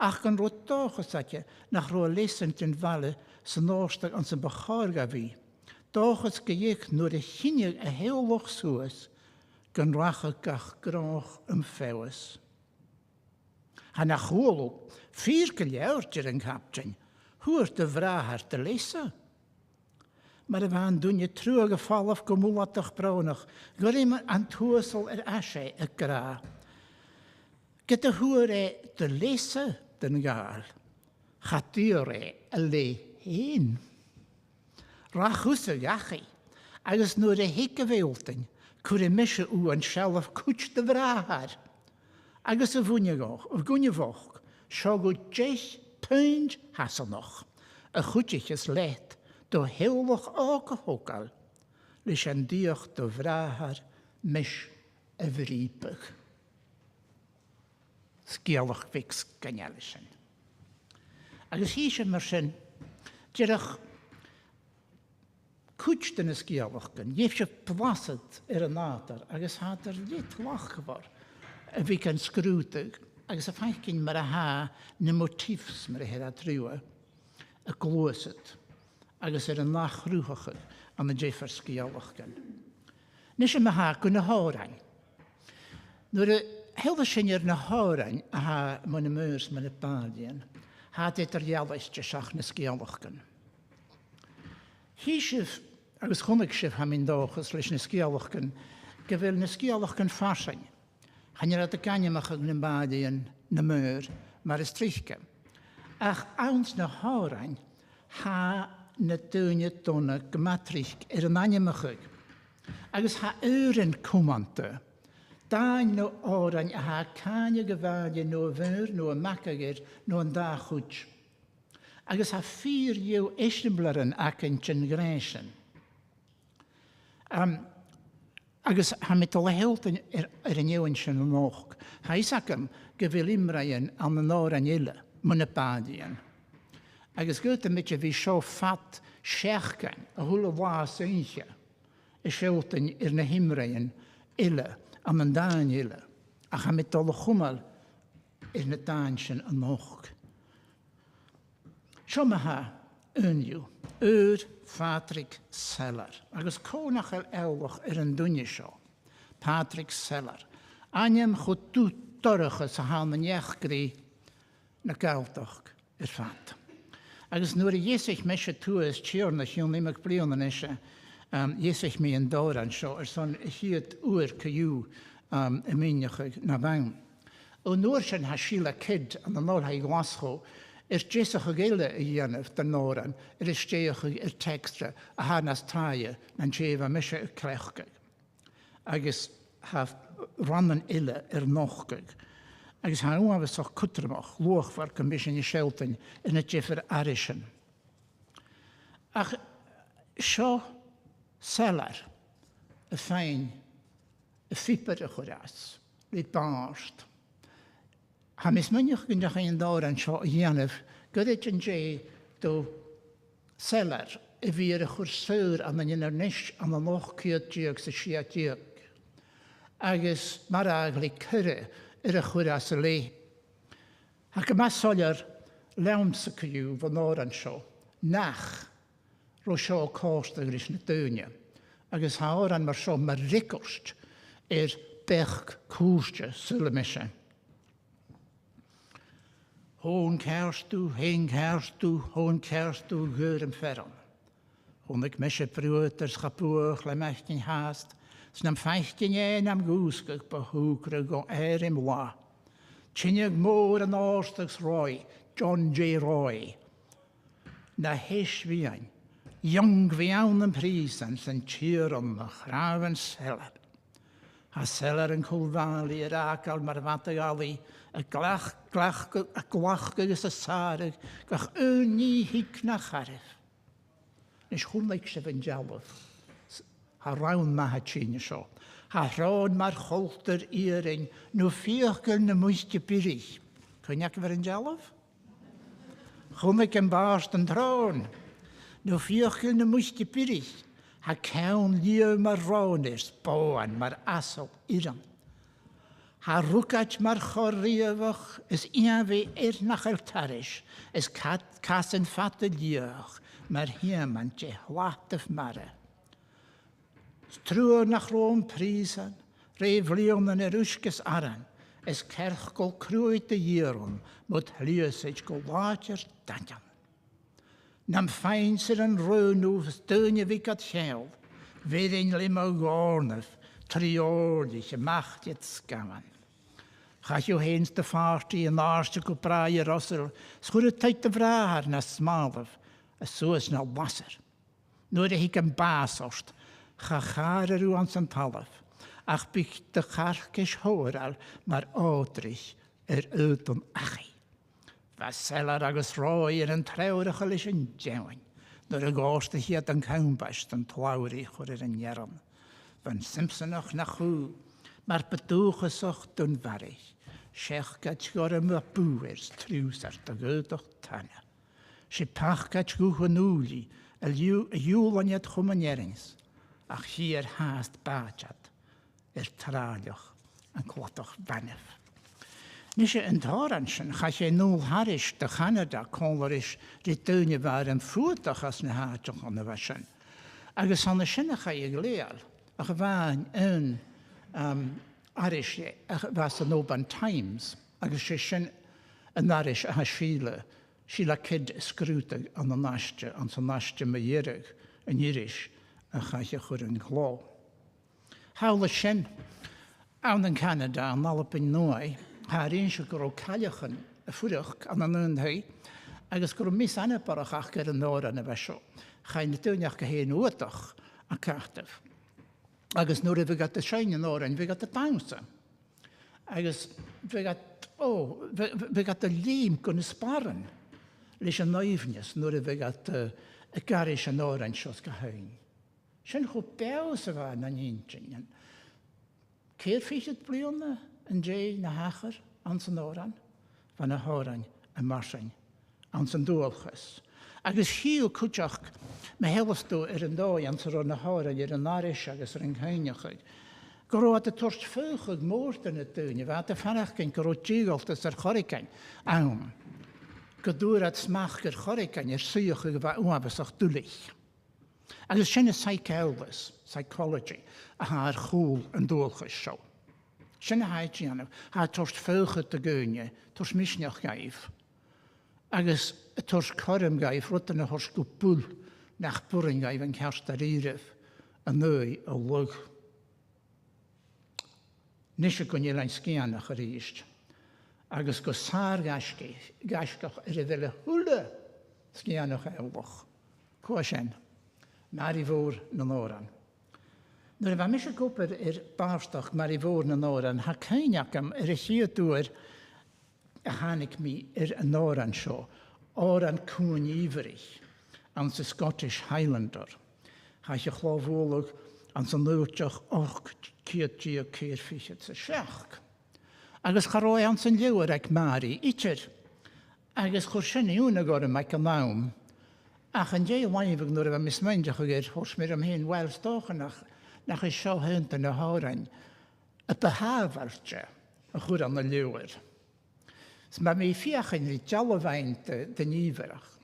ach gan rwyd dochas atje, nach roa lesent in valle, sy'n orsdag an sy'n bacharga fi. Dochas geich nôr y chinig a heolwch sŵas, gan racha gach groch ffewis. Han a chwolw, 4 giliawr yn captain, hwyr dy vrahar dy lesa. Maar van doen je terug geval of gemoelatach braunach, gorim an toesel ashe a gra. Get de hure de lesa den gaal, chatire a le heen. Rachusse jachi, agus nur de hikke weelting, kure mische u an shelf kuch de vrahar. Agus a vunjegach, of gunjevoch, shogu 10 punt hasselnoch, a goedjes leed, do heolwch ágahógal, leis an díoch do vrahar mis a bhrípach. Sgeulach fix ganjalisin. Agus hí sin mar sin, dyrach kuch den a sgeulach gan, jef se plasad an nátar, agus hat lit lachgevar, a bhí can scrútag, agus a feicin mar a ha na motífs mar a hera trúa, a glósad, agus an nachrúchachad an na défar sgeulach gan. Nis am a ha go na h-orain. Nuair a heilda sin na h-orain a ha man Maoirs man Bàillidhean, ha dit dhealaiste seach na sgeulach gan. Hí sif, agus chunig sif ha min dóchas leis na sgeulach gan, go bhfuil na sgeulach gan farsain. Hanir at a ganimach ag na Bàillidhean na Maoir mar is tríchke. Ach ans na h-orain ha na dúine donna gematrich an animachig. Agus ha òran cumanta. Dain no òrain a ha cania gavadja no vur, no a macagir, no an dachúch. Agus ha 4 jiu eistimblaren againn chin grésin. Agus ha mit alle helten an jiuin sin an och. Ha isakam gavil imraien an an òrain ille, man Bàillidhean. Agus gote mit je vi seo fat seachgan, a hula was eintje, is shelten na himreien ille, am an dain ille, a ha mit alle cumail na dainsin an och. Shomhairle unju, Patrick Seller, agus conachel eilwach an dunne seo, Patrick Seller, anjem chud tú torachas a ha man jechgri na Gàidhlig fat. Agus nuair a dhéasach me se tuas tíorna siún limach blianan isise, dhéasach mí an dóran seo son hiad co-dhiù i míneach na bhain. Ó nuair sin ha síla cid an nóir ha glascho, déasach a géile a dhéanamh den nóran, is déach textra a hánas táie na déomh mise a clechcaig. Agus ha rannan ille nóchcaig. Agus ha uafas o'ch cwtramach, lwch far cymbysin i sheltain yn y jiffer arishan. Ach, sio selar, y ffain, y ffiper y chwras, lyd barst. Ha mis myniwch gyndach ein dawr an sio ianaf, gydyd yn jay do selar, y fyr y chwrswyr am yn yr nish am y moch cyod diog sy'n siad diog. Agus mar agli cyrra, y chwras y le. Ac yma soliar leams y cyw fo nôr an sio, nach ro sio cost ag rys na dŵnia. Agus ha oran mar sio mar ricost bech cwrstio syl y misio. Hôn kerstw, hen kerstw, hôn kerstw gyr yn fferon. Hôn ag misio brwyd ar schapwch le mechtin haast, snam feichin ein am gúsgach ba húgrag o im wa. Tynnig Mòr Ostaig's Roy, John J. Roy. Na heis fiain, jong fiawn yn prisan sy'n tyr om a chrafen selar. Ha selar yn cwlfali yr agal mar fatag ali, a glach gys y sarag, gach ni hic na charif. Nes chwmlaig sef yn jalwf. Ha rawn ma ha tîn sio. Ha rawn ma'r cholter iring, nhw fiachgyl na mwysdi byrich. Cynnig fyr yn jalwf? Chwmig yn barst yn trawn. Nhw fiachgyl na mwysdi byrich. Ha cawn liw ma'r rawnus, boan ma'r asol iran. Ha rúgad mar choríomhach is ianbhí nach taris, is casan fata liach, mar hiaman de hláttaf mara. Trúr nach róm prísan, réh líonan uscas aran, is cerchgol crúid de dhérum, mud hliusid go láidir dagan. Nam féin sy'n yn rhwnw ddyn fi gad llew, fydd ein lim o gornaf, triorlich y machdiad sgaman. Chach yw hens dy ffarti yn arsio go brai yr osl, sgwr y teig dy frahar na smalaf, a sŵas na wasser. Nŵr y hig yn bas ost, chachar yr yw ans yn talaf, ach bych dy charcus hwyral mar odrych ydyn achi. Fas selar agus roi yn trewrach o lys yn dewain, nôr y gost y hiad yn cawnbast yn tlawri chwr yn yeron. Van Simpsonach na chw, mar bedwchas och dyn farig, sech gad gor ym y bwyrs triws ar dy gydwch tanna. Si pach gad gwch yn úli, y iwlaniad chwmanerings, ach hir haast bajad, tralioch yn clodoch fanaf. Nis yn thoran sy'n chach e nôl haris dy Canada conlaris rydwyni var yn ffwydach as na hadach o'n y fasyn. Agus hann y sy'n ach e gleal, ach fan yn aris fas yn Oban Times, agus sy'n yn aris a h-oifigearan, sy'n cyd sgrwtag an y nastia, an sy'n nastia Maoir yn iris a chach e chwr yn glo. Hawl y sy'n, awn yn Canada an alapin noi, haar een gro kaljachen voerig aan een hei, agus gro mis anparach ach ger een oran en washo. Geen tuinach geheen oortog aan kaartef. Agus noor we gat de shine oran, we gat de tangse. Agus we gat de leem kunnen sparen. Lis een neufnis, noor we gat garish en oran shos geheen. Zijn goed pauze waren aan eentje. Keerfisch het blionne. En jay na hacher aan zijn òran, van een h-orain en marsing aan zijn dh'fhìrinn. Agus hiel kutjach, me helst do een dooi aan zijn h-orain een narish agus een heinigheid. Gro had de torst veugig moord in het doen, wat de vanachkin gro tjigelt is chorikan aan. Gedoer het smachd chorikan suige wat onbesach dulich. Agus sinne psychology, a haar goel en dh'fhìrinn show. Sinna haidjianam, ha torst veugig te geunje, torst misnach gaif. Agus torst korm gaif, rotten a hors gupul, nach burin gaif en kerst ar iref, a neu a lug. Nisje kon je lein skianach a riist. Agus go saar gaskach vele hule skianach eilboch. Koashen, mari voor na oran. Nôr efo mis y gwybod barstach mar I fod yn oran, ha cainacam siadŵr a hanig mi yn oran sio, oran cwn ifrich, an sy Scottish Highlander. Ha eich chlofwolwg an sy'n lwtioch och ciadji o ceirffisiad sy siach. Agus charoi an sy'n liwer ag mari, itcher. Agus chwrsyn I wn agor yma MacLean. Ach yn jay waifig nôr efo mismeindiach o gyr hwrs mir am hyn wel stochanach, nach is zo hunt en de h-orain, het behavertje, een goed aan de leeuwer. Dus met mij vier in die jallewein de nieuwerig.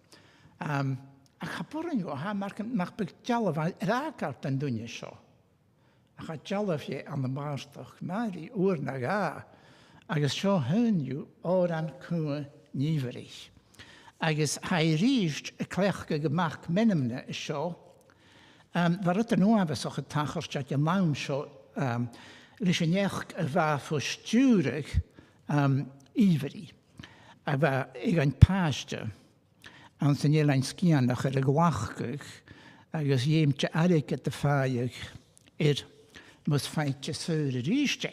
Ik ga boeren joh, mag ik jallewein raakart en doen je zo. Ik ga jallefje aan de baarstag, maar die oor naar ga. Ik is zo hun je oran kunnen nieuwerig. Ik is hij riest een klechte gemaakt menemne zo. Waar het nu hebben zo getacherd dat je naam zo lisenjech waar voor sturig iveri. Maar ik een paasje aan zijn jelijn skiën dat er glachtig als je hem te aardig te vaardig moest feitje zeuren riestje.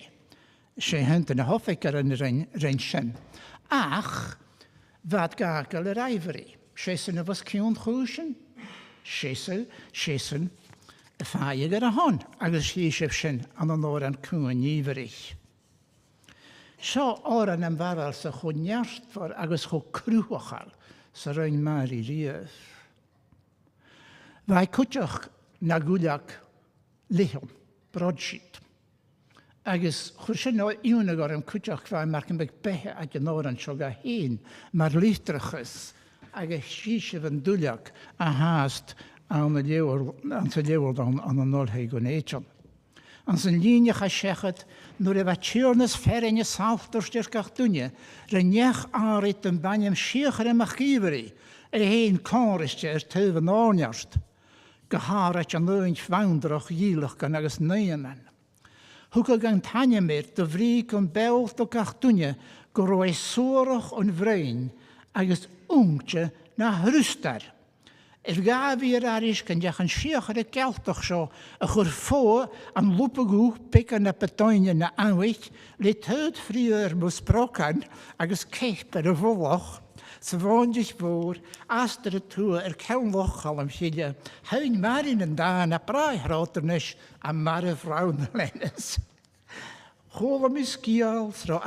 Ze hunt een hoffiker in ren. Ach, wat gakel er iveri. Ze zijn was kion goeschen. Shessen, a fáiger a hon, agus híisef sin an an oran cún íverich. Seo oran an bharal sa chu neartfar agus chu crúachal sa rain mari riamh. Vai cutach na gulach lihon, broadsheet. agus chuir sin íonna gur an cúteach bheith mar an bethe ag an òran seo go héin, mar Litreachas agus síisih an dúleach a háast an sa léhar an nolthaí go néitean. An san líneach a sechad, nuair a bheith tíornas ferrinne sáiltarsteir gach duine, rinneach árit an bainam siachar amach gíomhaí, héin cáriste tuibh an áneart, go hárait an lúint fándrach dhílach gan agus néaman. Thug gan taine mér do bhrí an béil do gach duine go roi sórach an bhrein agus úngte na hrústar. Gabhíar aris gan deach an siachar a gealtach seo a chur fó an lúpagú pican na buntainn na anhaith le tuid fríor mus brocan agus céipar a bhlach sa bháindis bór astar a tú ceanlach chalam síle hain marin an dáin a braithrátarnis a mar a bhráin lenas. Hólam is scéal sra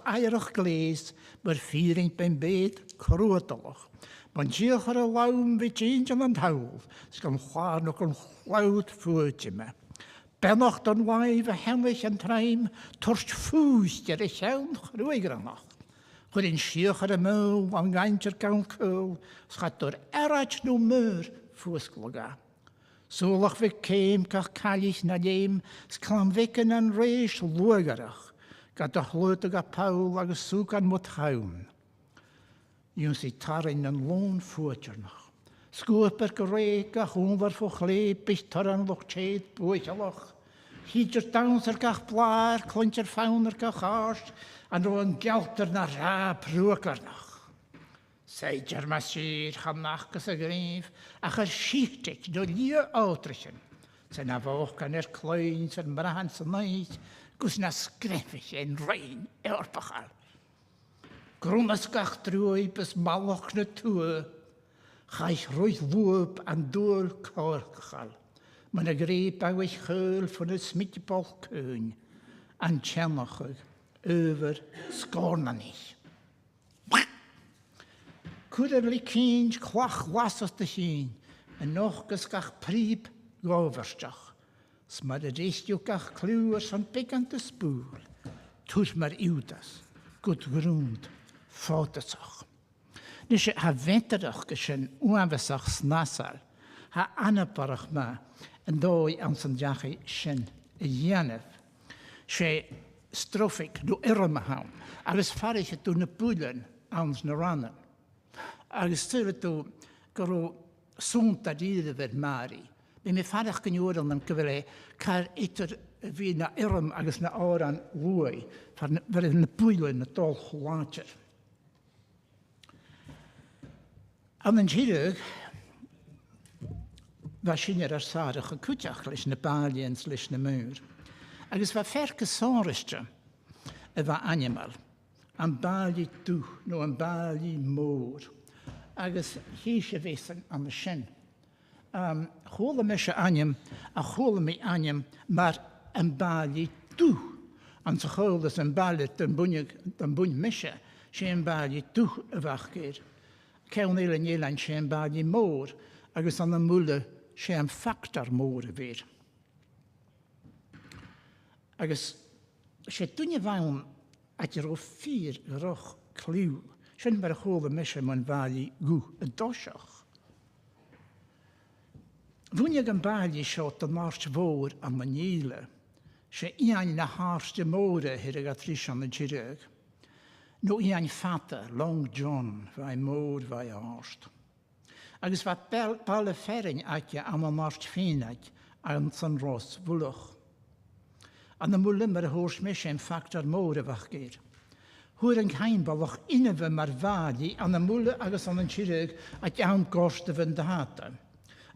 éireach gléis mar fíring ben béad cruadalach. Ban díochar a laum bhí tíon an thail, gan chláánach an chláud fuaitime. Bennacht an waibh a henlich an traim, torst fústear a cheann h-oighreanach. Chudinn siachar a mó an gaintear gan cúil, schatar Òraid nó Maoir fuasclaga. Sólach bhí céim gach caillich na léim, sclam vicin an réis luagarach, gad a chlúta a Paul agus súg an muthaun. Jún sí tarin an lón fuaiternach. Sgúpar go réig a chúmhar fó chlé bích tar an loch chéad buichalach. Híidir dawnsar gach blár, clontar fánar gach ást, an ró an gealtar na rá prúagarnach. Seidir ma sír chamnachgus a gríf, a chur síchtig do lí átrisin. Sen na bhóch gan clóin san brahan san naid, gus na sgrefich en rein eorpachal. Grúnas gach drúi bys malach na túa, chaich roiith lúb an dúr córchal. Man a gríb a weich chúil fan y smitbol cún, an tjennachug, over scornanich. Cwyd li cynj cwach wasas dy hun, yn noch gys gach prib goverstach. Smad y reistio gach clwyr san bigant y spŵr, tŵs mar iwdas, gwyd grwnd, fótasach. Nis ha venterach gysyn uanfysach snasal, ha anabarach ma, yn dói an san jachi sin y ddianaf, sé strofig do irmahaun, agus farich het doen Beul-aithris ans na rannen. Agus styrir do goro sônta díre ver mari. Be me farach gynjóran an gyfle car eitir fi na irm agus na òran lwy, ver na Beul-aithris na dol chwlater. An yn hyrwg, fa sinir ar sarach y cwtiach leis na Bàillidhean leis na Maoir. Agus fa ferca sóriste y fa animal, an Bàillidhean no an Bàillidhean Mòr. Agus hís a fesan an y sin. Chóla me se anim, a chóla me anim, mar an Bàillidhean. An sa chólas an Bàillidhean dan bún mise, sé an Bàillidhean y fachgéir. Ceangal an éilein sé an Bàillidhean Mòr, agus an múla sé an factar mór a bhéir. Agus sé dúine bhain at ró fír roch clú, sin mar a chóla mise man Bàillidhean a dóiseach. Bhúine an Bàillidhean seo an nárt mhór an maníle, sé ían na háirste móra hir a tris an na ddíreag. No ían fata, Long John, vai mór, vai ást. Agus va balle ferrin aike am an nárt féinaig an san rós bhulach. An na múla mar a hórs me sé factar mór a bhachgéir. Húr an caimbalach inmhe mar bhádi an na múla agus an tíreag ag an górsta van data.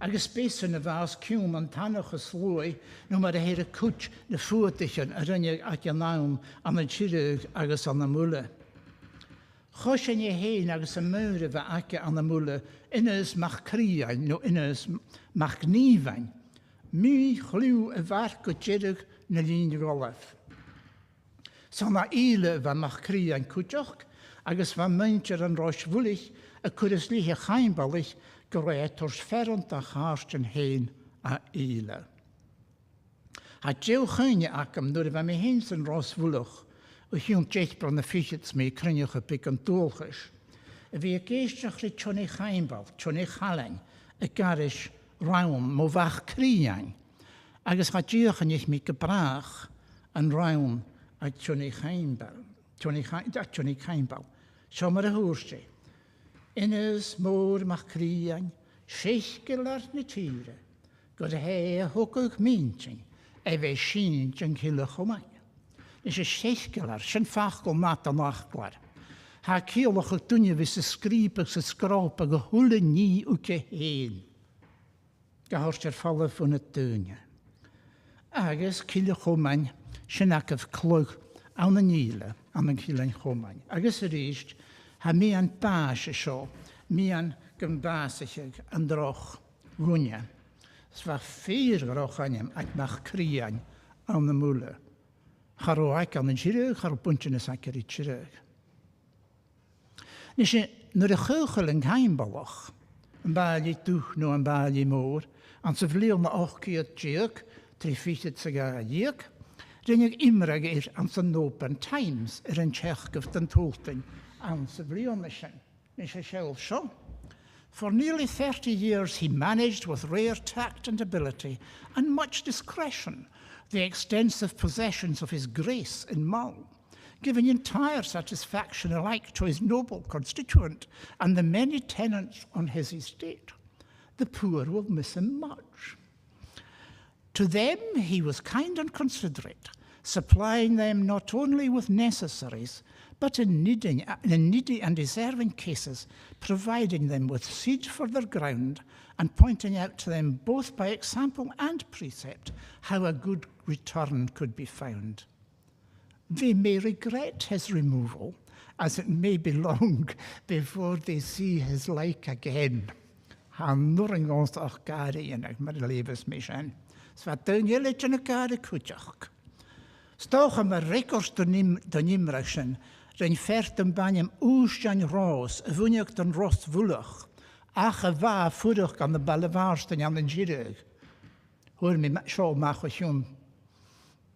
Agus bésan na bhás ciúm an tanachas slói no mar a héir a cút na fuatichan a rinne ag an nám an tíreag agus an na múla. Chosyn je heen agus a Maoir a ake an na múla innes mach críain no innes mach nívain. Mí chlú a bhar go tíreag na lín rolaf. San na h-oiile mach críain cúteach agus va meintir an rois bhulich a curas líhe chaimbalich go ré tors ferrant a cháirsten héin a h-oiile. Ha Jill chuine acam nur bheith mé hén san rás bhuilach o hiún deithbron na fichits mé crunneach a pic an dúlchas. A bhí a géisteach le tjónna chaimbal, tjónna chalain, a garis raum mo bhach críang. Agus ha díochan ich mé gebrach an raum a tjónna chaimbal. Tjónna chaimbal. Sjá mar a húrste. Innes mór mach críang, sgeulachdan na tíre, god a hé a húcach mínsing, a bheith sín an cile chomail. Is a sgeulachdan, sin fach go mat an nachgwar. Ha ceolach a dunne vis a scribach sa skrapa go húle ní uke héin. Gahorst falle van het dunne. Agus cile chomail, sin acaf clug an an íle, an cile chomail. Agus a ríist, ha mi an báise seo, mi an gymbasigig an droch rúne. Sfa 4 groch anem ac mach crían an na múle. Charó ac an ddh'fhìrinn, charó buntainn ac ar ddh'fhìrinn. Nes i, nuair a chóchail an ghaimbalach, an Bàillidhean nó an Bàillidhean Mòr, an sa bhliail na 8 trí fichid sa Gàidhlig, rinneag imreag an sa Nópan Times an teachgah den tóltain an sa bhliail na sin. Nes i seil seo. For nearly 30 years, he managed with rare tact and ability and much discretion the extensive possessions of his grace in Mull, giving entire satisfaction alike to his noble constituent and the many tenants on his estate. The poor will miss him much. To them he was kind and considerate, supplying them not only with necessaries, but in needy and deserving cases, providing them with seed for their ground and pointing out to them both by example and precept how a good return could be found. They may regret his removal, as it may be long before they see his like again. Han nuring ons ach gade in ag mar levens mission. Svat dyn jelet in a gade kutjach. Stoch am a rekords de nimrachen, ren fert een banjem oesjan roos, vunjak den rost vulach. Ach a va fudach an de ballevaarsten an den jirig. Hoor me sjå machachjun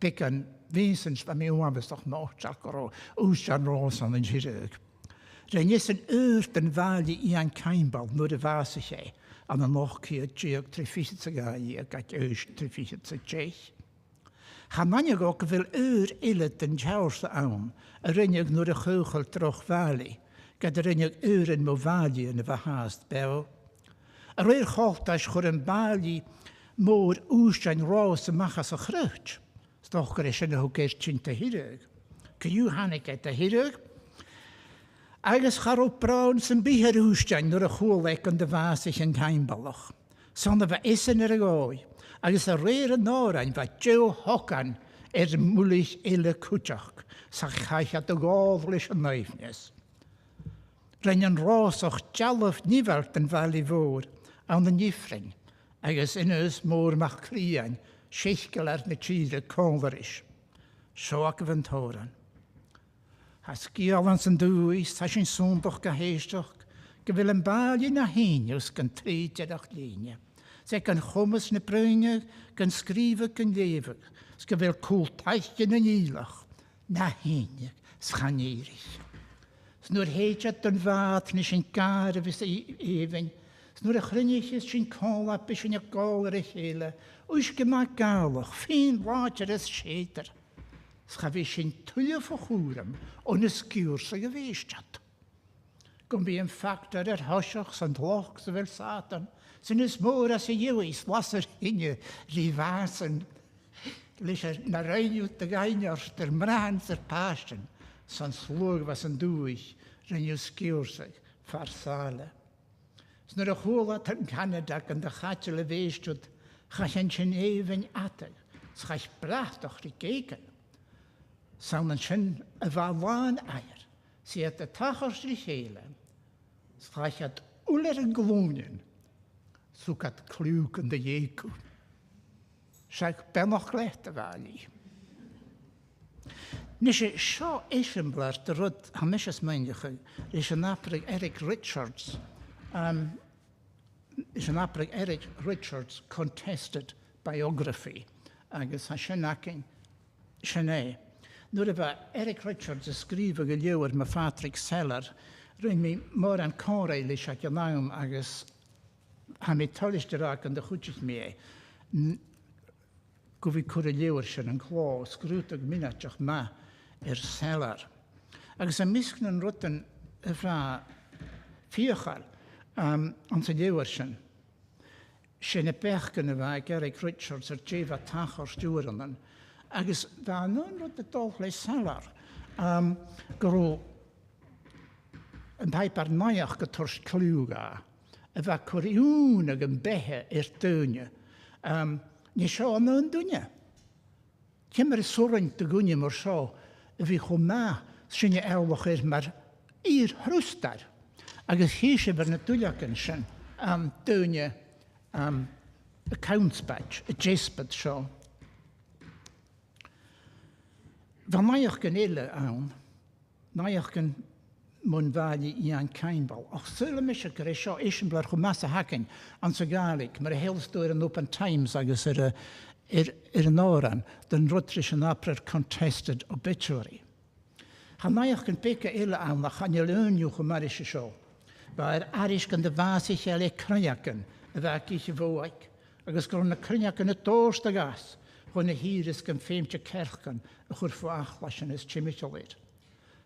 pikken winsens van mij was toch nog chakro oesjan roos an den jirig. Ren is een den valje I an keimbal, nur de vasige, an de nog keer tjeg trefische gaie, gat eus trefische tjeg. Chamannig ook wil illet den t-seòrsa aan, rinnig nur de geugel troch valley, gad rinnig in mo valje in de verhaast bel. Reer goltas voor een Bàillidhean Mòr Ostaig roos machas a chrucht. Stoch is in ook eerst te hirig. Cuid hannig at de hirig. Agus charop braun zijn bier Ostaig nur a choolek an de vasig en heimbalach. Zonder we issen gooi. Agus a réir an òrain va Jill hocan mulich ile cúteach sa chaich at a gáil leis an naifnes. Ren an rásach jallah nivelt an Bàillidhean an den dh'fhìrinn, agus innes mór MacLean, sgeulachdan na tíre cóndaris. Seoach van òran. Ha sgeal an san dúis, ta sin súndach go héisteach, go bhfuil an Bàillidhean na héineus gan trídeach líne. Ze kan chummas na brunge, kan skrive, kan leven. Ze wil koeltuitje na nílach, na héine, schanierig. Snur heetja den vaat, ni sin gare vis even. Snur a chrinniches sin cólap, is sin a gálarig hele. Uiske ma gálach, fin water is scheter. Scha vi sin tulle vergoerem, on is t's-seagh geweestjat. Kom bi een factor hosioch en loch, ze wil Satan. Zijn is mór as a dheis was hinne rivásan leis na réinú de gaineart der mrans páisten san slóg was an dúich rinneú sgeulachdan farsale. Snar a chóla an Canada an de chatte le véistúd chach an sin éhan atag, schach brachtach ri géken. San an sin a bháláin air, si at a tachars ri chéile, schach at uller an glónin, Sukat klúk an de dhéú. Seach benach lecht a bhálí. Nis é seo éisimblar de rud ha mis mainige is an aprig Eric Richards. Is an aprig Eric Richards contested biography agus ha sin acinn sin é. Nuair a bheith Eric Richards a scríomh go leabhar me Patrick Seller, roinn mi mór an córaid leis a gnáim agus ha mi tulisteach an de chuteach mé go bhí cur a leabhar sin an chlá scrúteach minateach ma Seller. Agus a miscn an rutan a bhrá fíochail an sa leabhar sin a bechcan a bheith Eric Richards ar déobh tachar stúranan. Agus bheith an rud a dóch leis Seller go raibh an paipar naiach go turs clúga a bheith cwriún ag an bethe dúine. Ní seo an dúine. Cymar y sŵrint y gwni mor seo y fi chwma sy'n eulwch mar i'r hrwstar. Agus hysio byr na dwyliach yn sy'n dúine accounts badge, y jesbad seo. Van naiach gan eile awn, naiach gan mun fali I an ceangal. Och sy'n mysio gyda sio eisiau blar chwmas a hacyn an sa Gàidhlig, mae'r heilstwyr yn Open Times agus yr an òran, den rwtris yn aprer contested obituary. Han naiach gan beca eile awn a chan yluniw chwmar eisiau sio. Ba'r arish gan dy fasich eile cryniacyn, y fac eisiau fwyag, agus gwrn y cryniacyn y dors da gas, hwn y hyrys gan ffeimtio cerchgan, y chwrfw achlas yn ystimitiolid.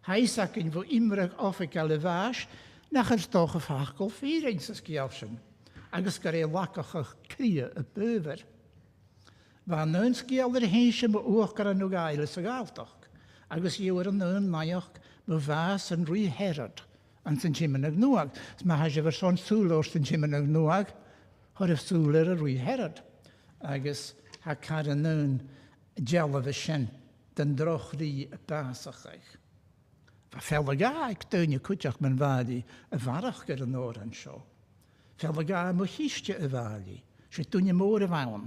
Hais ac yn fwy imrag offig gael y fas, nach yr stoch y ffachgol ffyrin sy'n sgialsyn, agus gar ei lacach ych cria y byfer. Fan yn sgial yr heisio my uach gar yn gael y sygaltoch, agus yw'r yn naiach my fas yn rwy herod, an sy'n chymyn ag nwag. Mae hasio fyr son sŵl o'r sy'n chymyn ag nwag, hor y sŵl yr rwy herod, agus ha car yn gelaf y sien, dyn droch ri y basach eich. Fel y gaig dyn cwtach mewn fadi y farach gyda yn òran sio. Fel y gaig mwy hystio y fadi, sy'n dyn môr y fawn.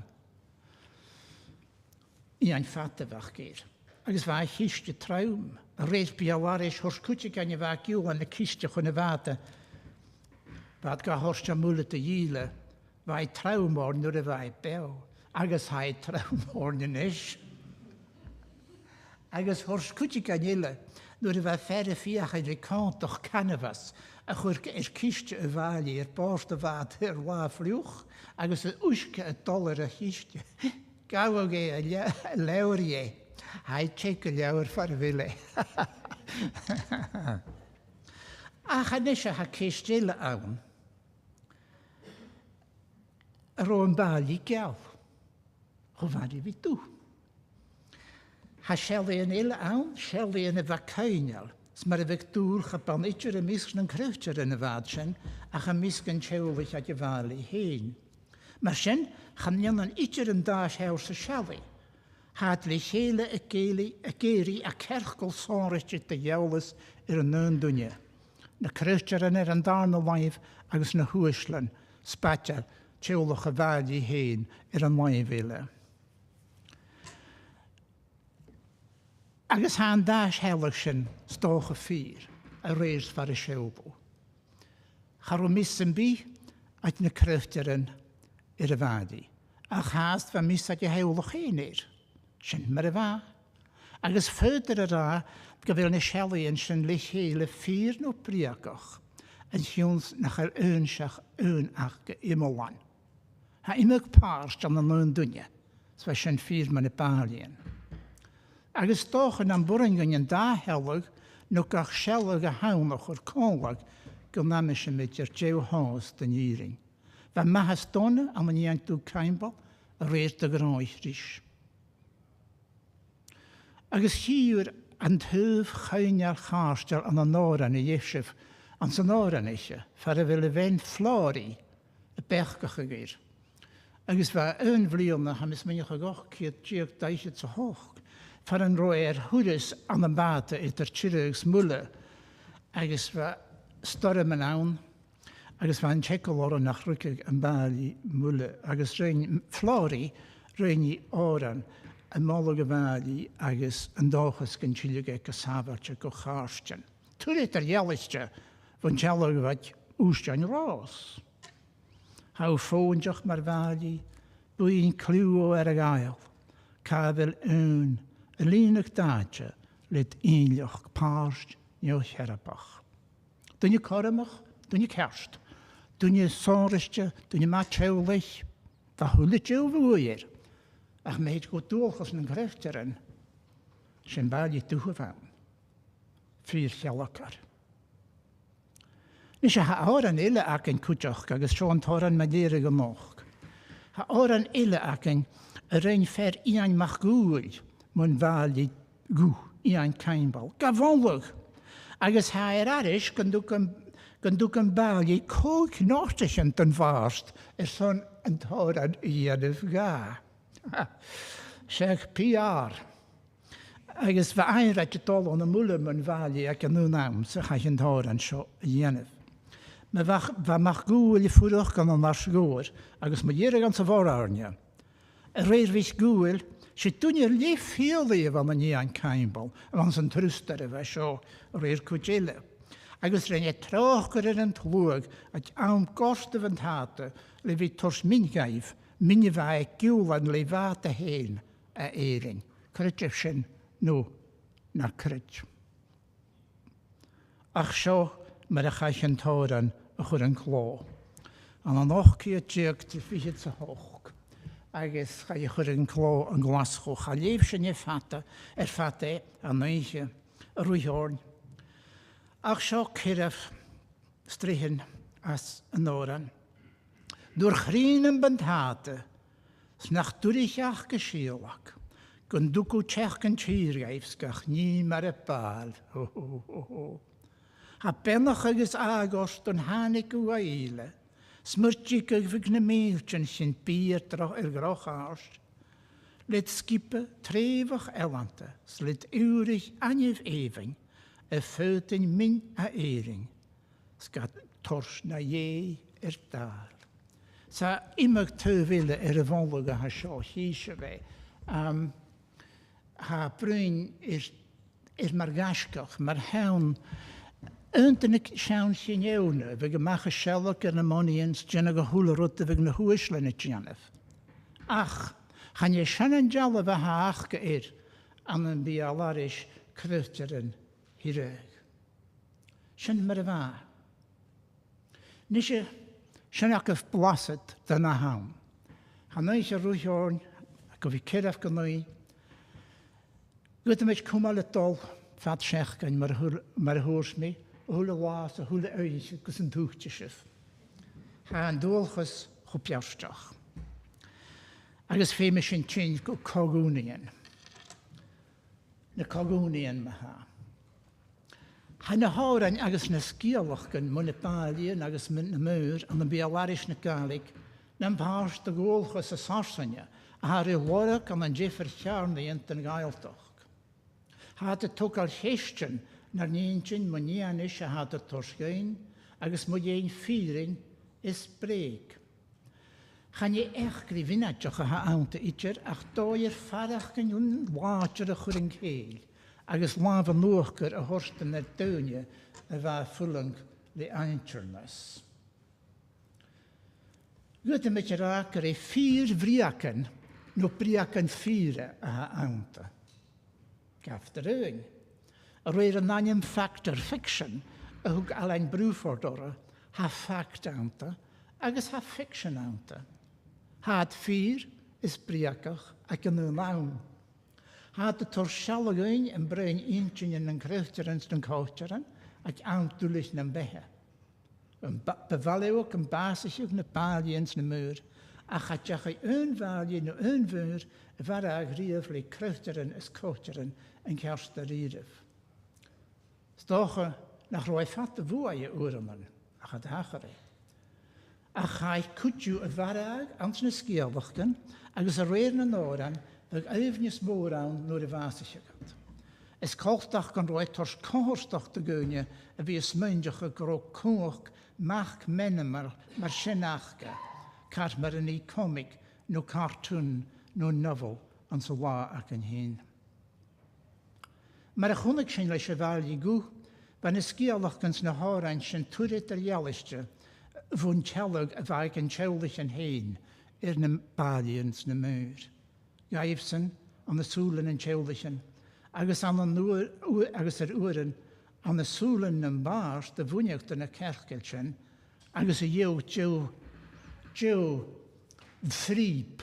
I ein ffat y fach gyr. Agus fa hystio trawm, y reis bialaris hors cwtach gan y fach yw an y cystio chwn y fada. Fad ga horsio mwlet y h-oiile, fa trawm o'r nŵr y fa bew, agus ha trawm o'r nes. Agus hors cwtach gan yle, Nŵr y fa fer y ffiach yn recant o'ch canafas, a chwyr cystio y fali borst y fad la ffliwch, agus y wysga y dolar y chystio. Gawog y lewr i hai check y lewr ffarfile. A chanesio ha cystio awn, ro'n bali gael. Chwfadi fi dŵ. Ha Shelley yn eile awn, Shelley yn y facainal. Mae'r efeg dŵr chaban eisiau y misg yn crywtio'r yn y fad sy'n, a cha misg yn tiolwch ag y fali hyn. Mae'r sy'n, chanion yn eisiau yn dash hews y Shelley. Had le chéile y geiri a cerchgol sonrich dy iawlus yn dúine. Na crywtio'r yn an darn o laif agus na hwyslan, sbatial, tiolwch y fali hyn an laif eile. Agus han dash heilach sin stoch y ffyr, a reis far y siwbl. Charw mis yn bi, at na cryftyr yn y fadi. A chast fa mis at y heilach einir, sin mar y fa. Agus ffyrdr y ra, gyfel na Shelley yn sin le chéile ffyr no briagoch, yn hiwns nach yr siach ach imolan. Ha imag pars jan yn dúine, sfa sin ffyr man y Bàillidhean. Agus doch yn am bwringen yn da helag, no gach Shelley a hawnach o'r conlag, gylnamis yn mynd i'r jew hos dyn iring. Fa mahas donna am yn iang dŵ caimbal, a reir dy Òraid. Agus hiwr an hyf chauniar charstel an an òran i iesif, an san òran eisiau, far y fel y fen flori, y bechgach y gyr. Agus fa yn flion na hamis mynych ag och cyr diag daichet sa hoch, far yn roi hwyrus an y bata ydy'r chyrrygs mwle, agus fa storm yn awn, agus fa yn checol o'r nach rwygig yn bali mwle, agus rhain flori, rhain i òran, yn molog y fali, agus yn dochas gan chiliog ag asafarch ag o charstian. Twyd yr ialistio, fo'n chalog fad wstian ros. Haw ffôn joch mar fali, bwy'n clw o ag ail, Cael yn y líneach dáte lid einlioch páist neo herabach. Dwi'n y coramach, dwi'n y kerst, dwi'n y sóriste, dwi'n y matewlich, va hwle tjou fwyr. Ach meid go dwlchos yn greifteren, sy'n bali dwfan, ffyr llalakar. Nis ha oran ille ac yn cwtioch, agos sio'n toran maderig y moch. Ha oran ille ac yn yr ein fer i'n machgwyl, mwyn fali gw, i'n cainbal. Gafolwg, agos ha arish gandwg yn bali cwg nortich yn dyn farst, son yn toran i'n ga. Sech PR. Agos fa ein rhaid y dol o'n ymwylym yn fali ac yn nhw'n am, sy'n chach yn toran sio i'n Ma mach gwyl I ffwrwch gan o'n ars gwyr, agos ma dierig an sa forarnia. Reir fys gwyl, sy'n dwi'n i'r leif hioli efo man i'n cainbal, amang sy'n trwster efo sio reir cwdile. Agos rhaid troch gyda'r yn tlwg, ac am gost y fantata, le fi tors min gaif, min I fa e gywlan le fat a hen a eirin. Crydych sy'n nhw na cryd. Ach sio, mae'r achach yn toran y chwyr yn clo. An an ochci y diog til fyhyd sa hoch. Agos chai y chwyr yn clo yn glasgoch. A leif sy'n fata a neige y rwyhorn. Ach sio cyraf strihin as yn oran. Dw'r chrin yn bantate, snach dwrichach gysieolach. Gwndwgw chech yn tîriaif sgach ni mar y bal. Ho, ho, ho, ho. Ha bennach agus agost yn hanig o h-oiile, smyrtig ag fyg na meiltyn sy'n byr groch arst. Lid skipe trefach elante, slid urig anif efing, y ffydyn min a eiring, sgad tors na dar. Sa imag tyfile y fonlwg a ha sio hysio fe, ha bryn mar gasgach, mar hawn, Ynten ik siawn sy'n iawn, fe gymach y sialog yn y monians, dyn ag o hwyl rwyd fe gna hwyslen y tianaf. Ach, chan ye sian yn jalaf a ha ach gyr, an yn bial arish cryfter yn hireg. Sian myr y fa. Nisio sian ac yf blasid dyn a hawn. Han eich a rwy'n horn, ac o fi cyraf gynnwy. Gwyd ymwyd cumail y dol, fat sech gan mar y hwrs mi. Hwle was a hwle oes gos yn dwchtysif. Ha yn dwlchus chwpiarstach. Agos fe mi sy'n tîn go cogwnian. Na cogwnian ma ha. Ha na hawran agos na sgeulachdan gan mwyn y Bàillidhean agos mynd na Maoir an y Beul-aithris na Gàidhlig na'n past y gwlchus y sarsania a ha rhyw warach an yn dh'fhìrinn yn Gàidhlig. Ha dy tog al hestion na'r nientyn mwyn ian is a had y torsgein, agos mwyn ein ffyrin is breg. Chan i echgri finadioch a ha awnta idr, ach doi'r farach gan yw'n wadr a chwr yn ceil, agos laf a nwchgar a horsten ar dawnia a fa ffwlang le einternas. Gwyd ym eich ar e ffyr friacan, no briacan ffyra a ha awnta. Gafter yw'n. A roi'r ananiam factor fiction, a hwg Alain Bruford ora, ha fact anta, agos ha fiction anta. Had ffyr is briacach ac yn y lawn. Had y torsialogyn yn brein intyn yn cryfterans yn cawteran ac awdwlich yn behe. Befalewch yn basisig na Bàillidheans na Maoir, a chadjach ei ynfalien no ynfyr y farag rhif le cryfteran is cawteran yn kersta rhif. Stocha nach roi fat de fwy oeraman, ach ad hachare. A chai cuid-dhiù y farag ans na sgeulachdan, agos a reir na òran, ag eifnis mórawn nôr y fasisiagad. Is coltach gan roi tors cohorstach de gwynia a fi ysmyndiach a gro cwch mach menem mar sienachga, car mar yn ei comig, no cartoon, no novel, ans a wa ac yn hyn. Mae'r chwnig sy'n leis y fali gw, fan y sgeulach gans na òrain sy'n twyd yr ialistio, fwn telog a fag yn tiawlich yn hyn, na Bàillidheans na Maoir. Gaifsyn, an na súlan an teolachan, agus uaran an na súlan na bárs de bhuineachta na cercail sin, agus a dhew dh'fhríb,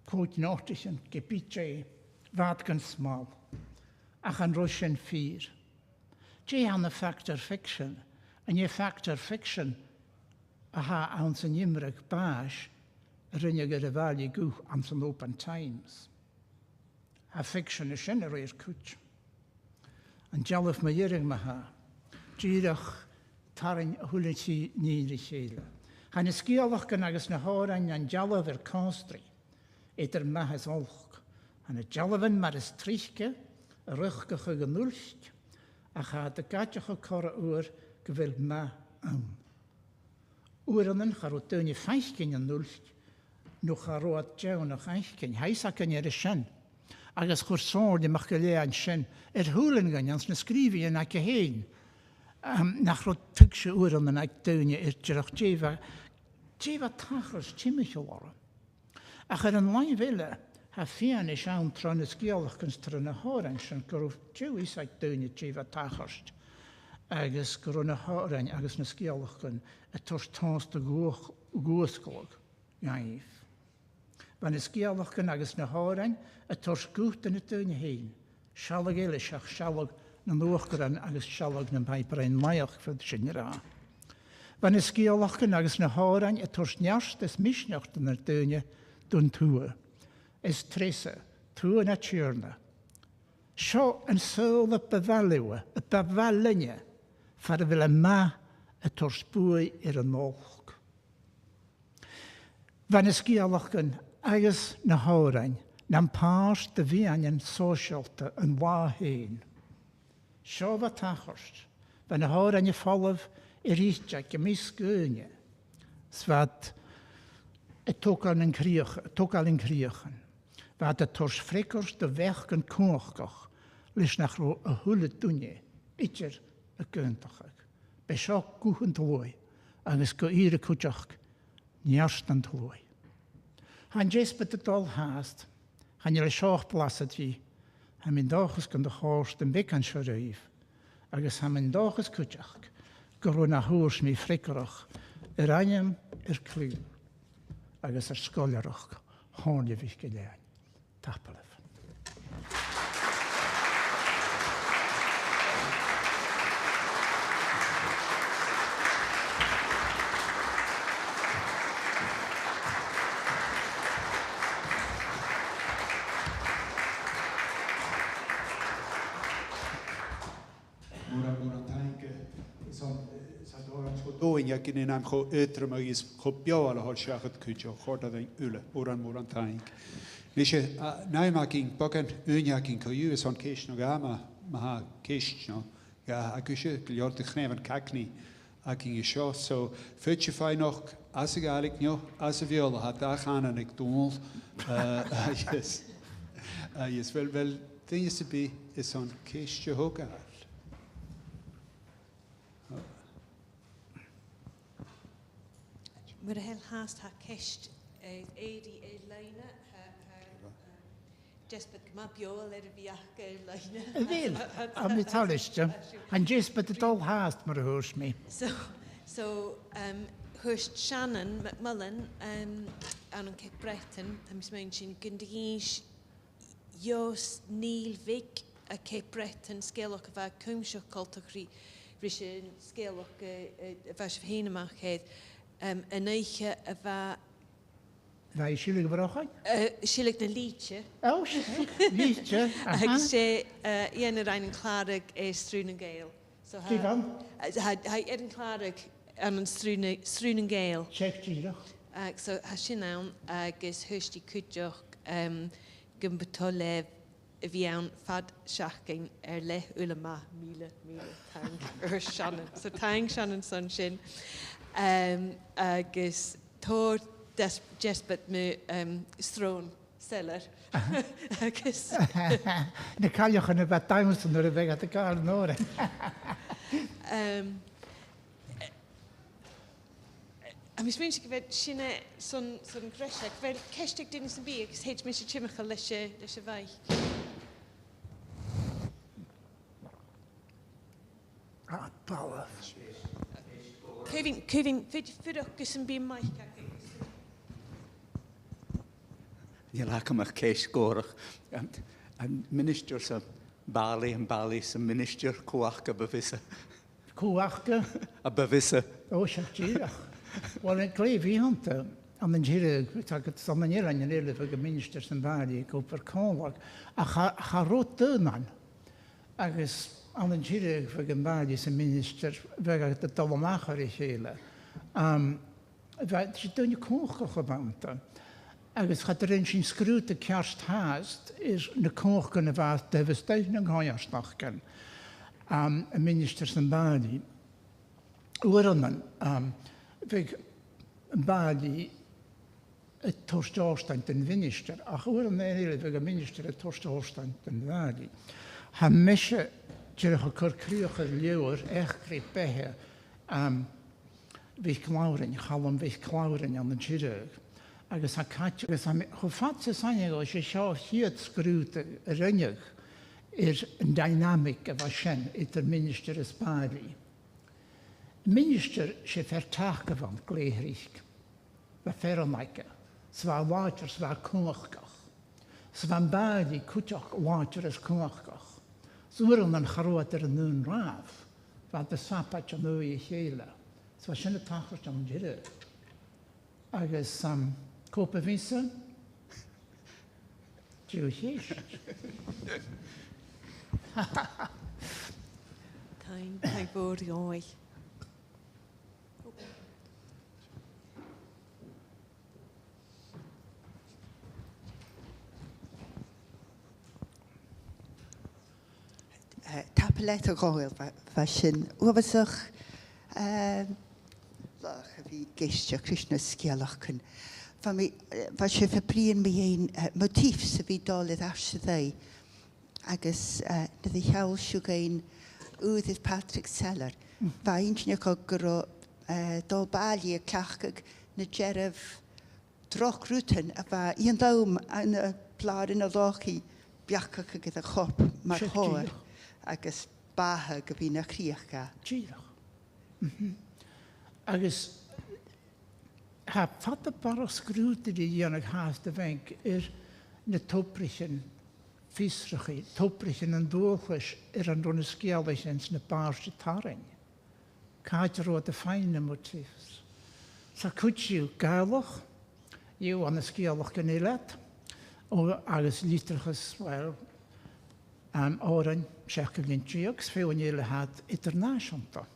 cóid náirtichan, gepíté, bhadgan smáil, ach an ro sin fír. Dé an na factor fiction, an é factor fiction a ha an san imrach báis rinne go a bhaile gúth am san Open Times. A fiction is sin a réir cúit. An dealamh ma dhéirigh ma ha, díirech tarin thulatí níri chéile. Han is sgeulachdan agus na h-orain an dealamh constrí, idir mahas olch. Han a dealamhan mar is tríchce, a ruchgacha go nulcht, a cha de gaidecha cora uair go bhfuil ma an. Uaranan charú dúine feichcin an nulcht, nó charú at dean nach eichcin, heisacin ar a sin. Agus chur Sorley MacLean sin thuúlan gan ans na scríbhíon ag a héin. Nach rud tuigse uaranan ag dúine dearach déha tachars tíimiisiúla. Ach ar an lainmhile ha fian is an tron na sgeulachgans tron na h-orain sin gur dúis ag dúine déha tacharst. Agus gur na h-orain agus na sgeulachgan a tors tásta gúascóg gaíh. Van is sgeulachgan agus na h-orain a tors gúta na dúine héin. Sealag eile seach sealag na nuachgaran agus sealag na baibrain maiach fyd sin rá. Van is sgeulachgan agus na h-orain a tors nearst is misneachta na dúine dún túa. Is tresa, túa na tíorna. Seo an sóla bevaliwa, a bevalinne, far a bhfuil a ma a tors búi ar an mólch. Van is sgeulachgan agus na h-orain, nam párs de bhíann sóisialta an bháhéin. Seo bha tachars, van na h-orain fálamh I ríteach go mísgúine, svad a tógáil in críochan. Bhad a tors fricars de bheachgan cóchgach, leis nach ró a thula dúine, idir a gúntachach. Be seo gúchan tlói, agus go íre cúteach, nearstan tlói. Han jésbet a dul háast, han le seoch blasad hí, ha min dáchas gan de hást den becan seo raíh, agus ha min dáchas cúteach, gur na hús mí fricarach, aim clú, agus scoilearach, háne bhí go lein. Tapalh. Dóin ag in am cho ytrum agus cho beal a hol seachad cúideo chorda ein h-uile òran mór taing. Níos naim ag in bagan úneag in co-dhiù is an céis nó gama ha céis nó agus leor de chnéhan cacní ag in seo so fute fáin noch as a Gàidhlig nó as a bheola ha dachan ag Dòmhnall yes well thing is to be is an céis de hoga. Mur a hel haast ha ceist édi leine jespet gma beol biach leine. Wel, am taliste. Han jespet het al haast mar hoors me. So hurst Shannon MacLean an an ke Breton, tam is mein sin gundigis Jos Neil Vic a ke Breton sgeulach va cumsho cultachri rishin sgeulach vas hinamach het. Een eiche va. Wij zullen gebruiken? Zullen na liedje. Oh, liedje. Ik zei, een rein klarig is struinen geel. So hij een klarig aan een struinen geel. Check je nog. So hij zin aan, is husty kutjoch, gumbetolle vian fad schachting le ulama mile tang Shannon. So tang Shannon sunshin. Agus tór jespet me strón seller. Agus. Na callioch yn y bad daimos yn yr efeg at y gael yn o'r. A mis mynd i gyfed sinna son gresiag, fel cestig dyn sy'n bi, agos heid mis i chymachal leis y fai. Bala. Cyfyn, fyd ogys yn bi maic ag Ie lac ymach ceis gorach. Minister sa Bali yn Bali sa minister cwach a byfisa. Cwachga? A byfisa. O, siach tirach. Wel, yn glif I hwnta, am yn jirig, tag at sam yn iran yn eilif ag y minister sy'n bari gwper conwag, a charot dynan, agos am yn jirig ag yn bari sy'n minister fag at y Dòmhnall ar I h-oighreachdan. Fe dyn i cwchach o banta. Agus gaat er sy'n sgrwyd y ciarst haast na cwch gan y fath devastaid yn nghoiastach gan y minister sy'n bari. Wyrwnan, Fig badi y t-seòrsa yn minister, ach wyrwnan eilig fig y minister y t-seòrsa yn badi. Ha mysio dyrach o cwrcriwch y liwr eich grib behe fych clawrin, chalon fych clawrin an y dyrach. Agus ha catch, agus ha chwfat sy'n sanig o eisiau sio hyd sgrwyd y rynyg yn dynamic efo sien i'r minister ysbari. Minister se vertaag van gleehriek. We vermaken. Zwaar water, zwaar kungachkach. Zwaar badi kutjach water is kungachkach. Zoeren dan groot nun raaf. Want de sapatje nu je hele. Zwaar zijn de tachers dan jere. Agus kopen vissen. Jewish. Ta'n bod I oi. Tapelet o goel fashion. Wabasach fi geistio Krishna sgeulachdan. Fashion fy brin mi ein motif sy'n fi dolydd arsyddau. Agus nid I hawl siwgain wdydd Patrick Seller. Fa ingeniach o gyro dol bali y clachgag na geref droch rwtyn a fa un dawm yn y blar yn y lochi biacach ag gyda chop mae'r hor. Agus baha gyfyn a criach ga. Tirach. Agus ha fat y barach sgrwyd I ag haas dy fenc na toprichen fysrachi, toprichen yn dwchus an rhwng y sgeulach yn na bar sy taring. Caid roed y ffain y motifs. Sa cuid Gàidhlig, yw an y sgeulach gynilad, agus Litreachas, wel, òran, MacLean triags, fe o'n i'n had international.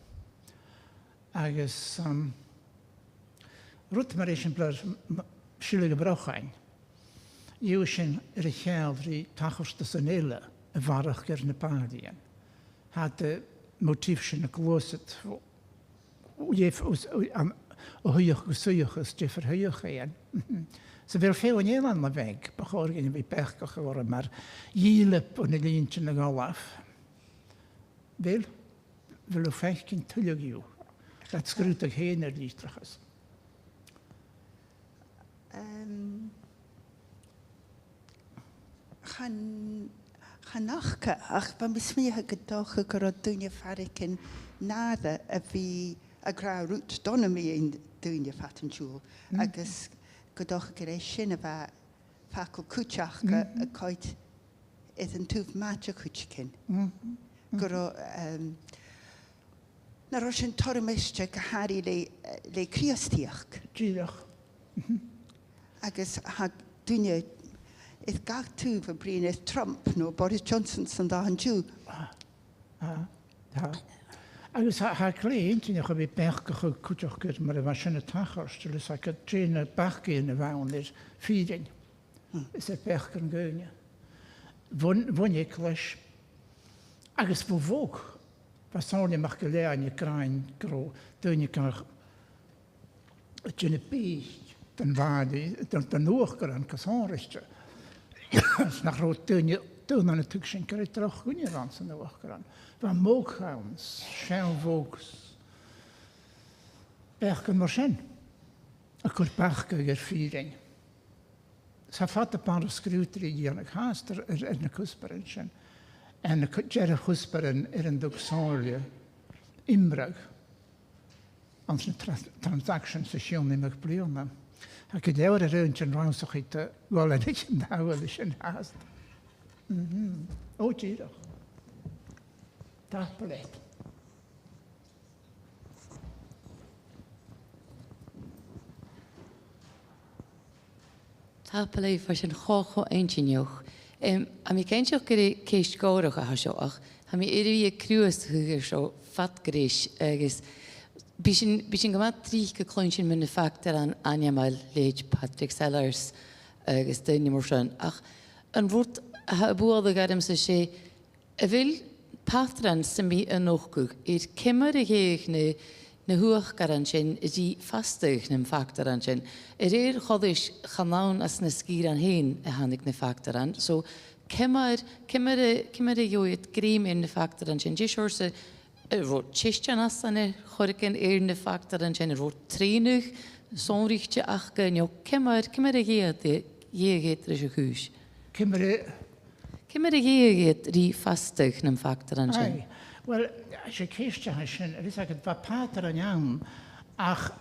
Agus, rwyd mae'r eisiau blwyr silig y brochain. Yw sy'n y chealdri tachos dy synela y farach gyr na Bàillidhean. Had y motif sy'n y glwysyd o hwyach gwswyach ys dh'fhìrinn. So fel fe o'n i'n an la feg, bach o'r gen I fi bechgach o'r yma'r iilip o'n i'n sy'n y golaf. Fel o fech cyn tyliog yw. Dat sgrwyd ag hen Litreachas. Chanachca, ach ba mismiach gydoch y gyrra dwynia ffarig yn nada a fi a gra rwt donna mi ein dwynia fat yn siŵl. Agus gydoch y gyda sy'n y fa ffacol cwtach y coed idd yn tŵf matcha cwtchcyn. Gyrra na ros yn torri meistio gahari le criastiach. Tirach. Agus ha dwynia idd gach tŵf y brin idd Trump no Boris Johnson sy'n da yn siŵl. Agus ha klein, ti'n eich o fi bechgach o cwtioch gyda mae'r efo sy'n y tachos, dwi'n sac y trin y bachgi yn y fawn i'r ffidin. Ys y bech yn gwynia. Fwn i clys. Agus fwy fwg. Fa Sorley MacLean i grain gro. Dwi'n i gael dyn y byd. Dyn fadi. Dyn nwch gyda'n cysonrysio. Snach roed dyn yn y tyg sy'n cael ei droch gwynir ran sy'n nwch gyda'n. Fa moghawns, siawn fwgs. Bech yn mor sy'n. a chuir bachca dh'fhìrinn. Sa fat a bar a scrútaí dhéanach háastar na cusparin sin. En na deir a chusparin an dúg Sorley imbrag ans na transaction sa siúna meag bliana. A go deir a raun sin ránsach í a gáil an ich an dáhfuil sin háast. Ó díirech. Tápalét. Tápalé for sin chocho eintinioch. A mi keinsioch gyda ceist górach a hasioach, ha mi iri a cruas hwyr so fatgris agus Bishin gymaint trich gycloen sy'n mynd y ffactor an animal leid Patrick Sellers agus dyn mor sy'n. Ach, yn fwrt a bwyd y gadam sy'n se, y fil patran sy'n mi yn ochgwg, i'r cymar y geich na hwch garan sy'n, ydi fastych na'n ffactor an sy'n. Choddys chanawn as na sgir an hyn y hannig na ffactor an. So, cymar y ywyd grym yn na ffactor an sy'n. t-seòrsa rood tjistjan asane chorken na factor en jen rood trainig sonrichtje achken jo kemmer de jeget er huis kemmer de jeget die vastig nem factor en jen well as je keistje hasen is like het pater en jam ach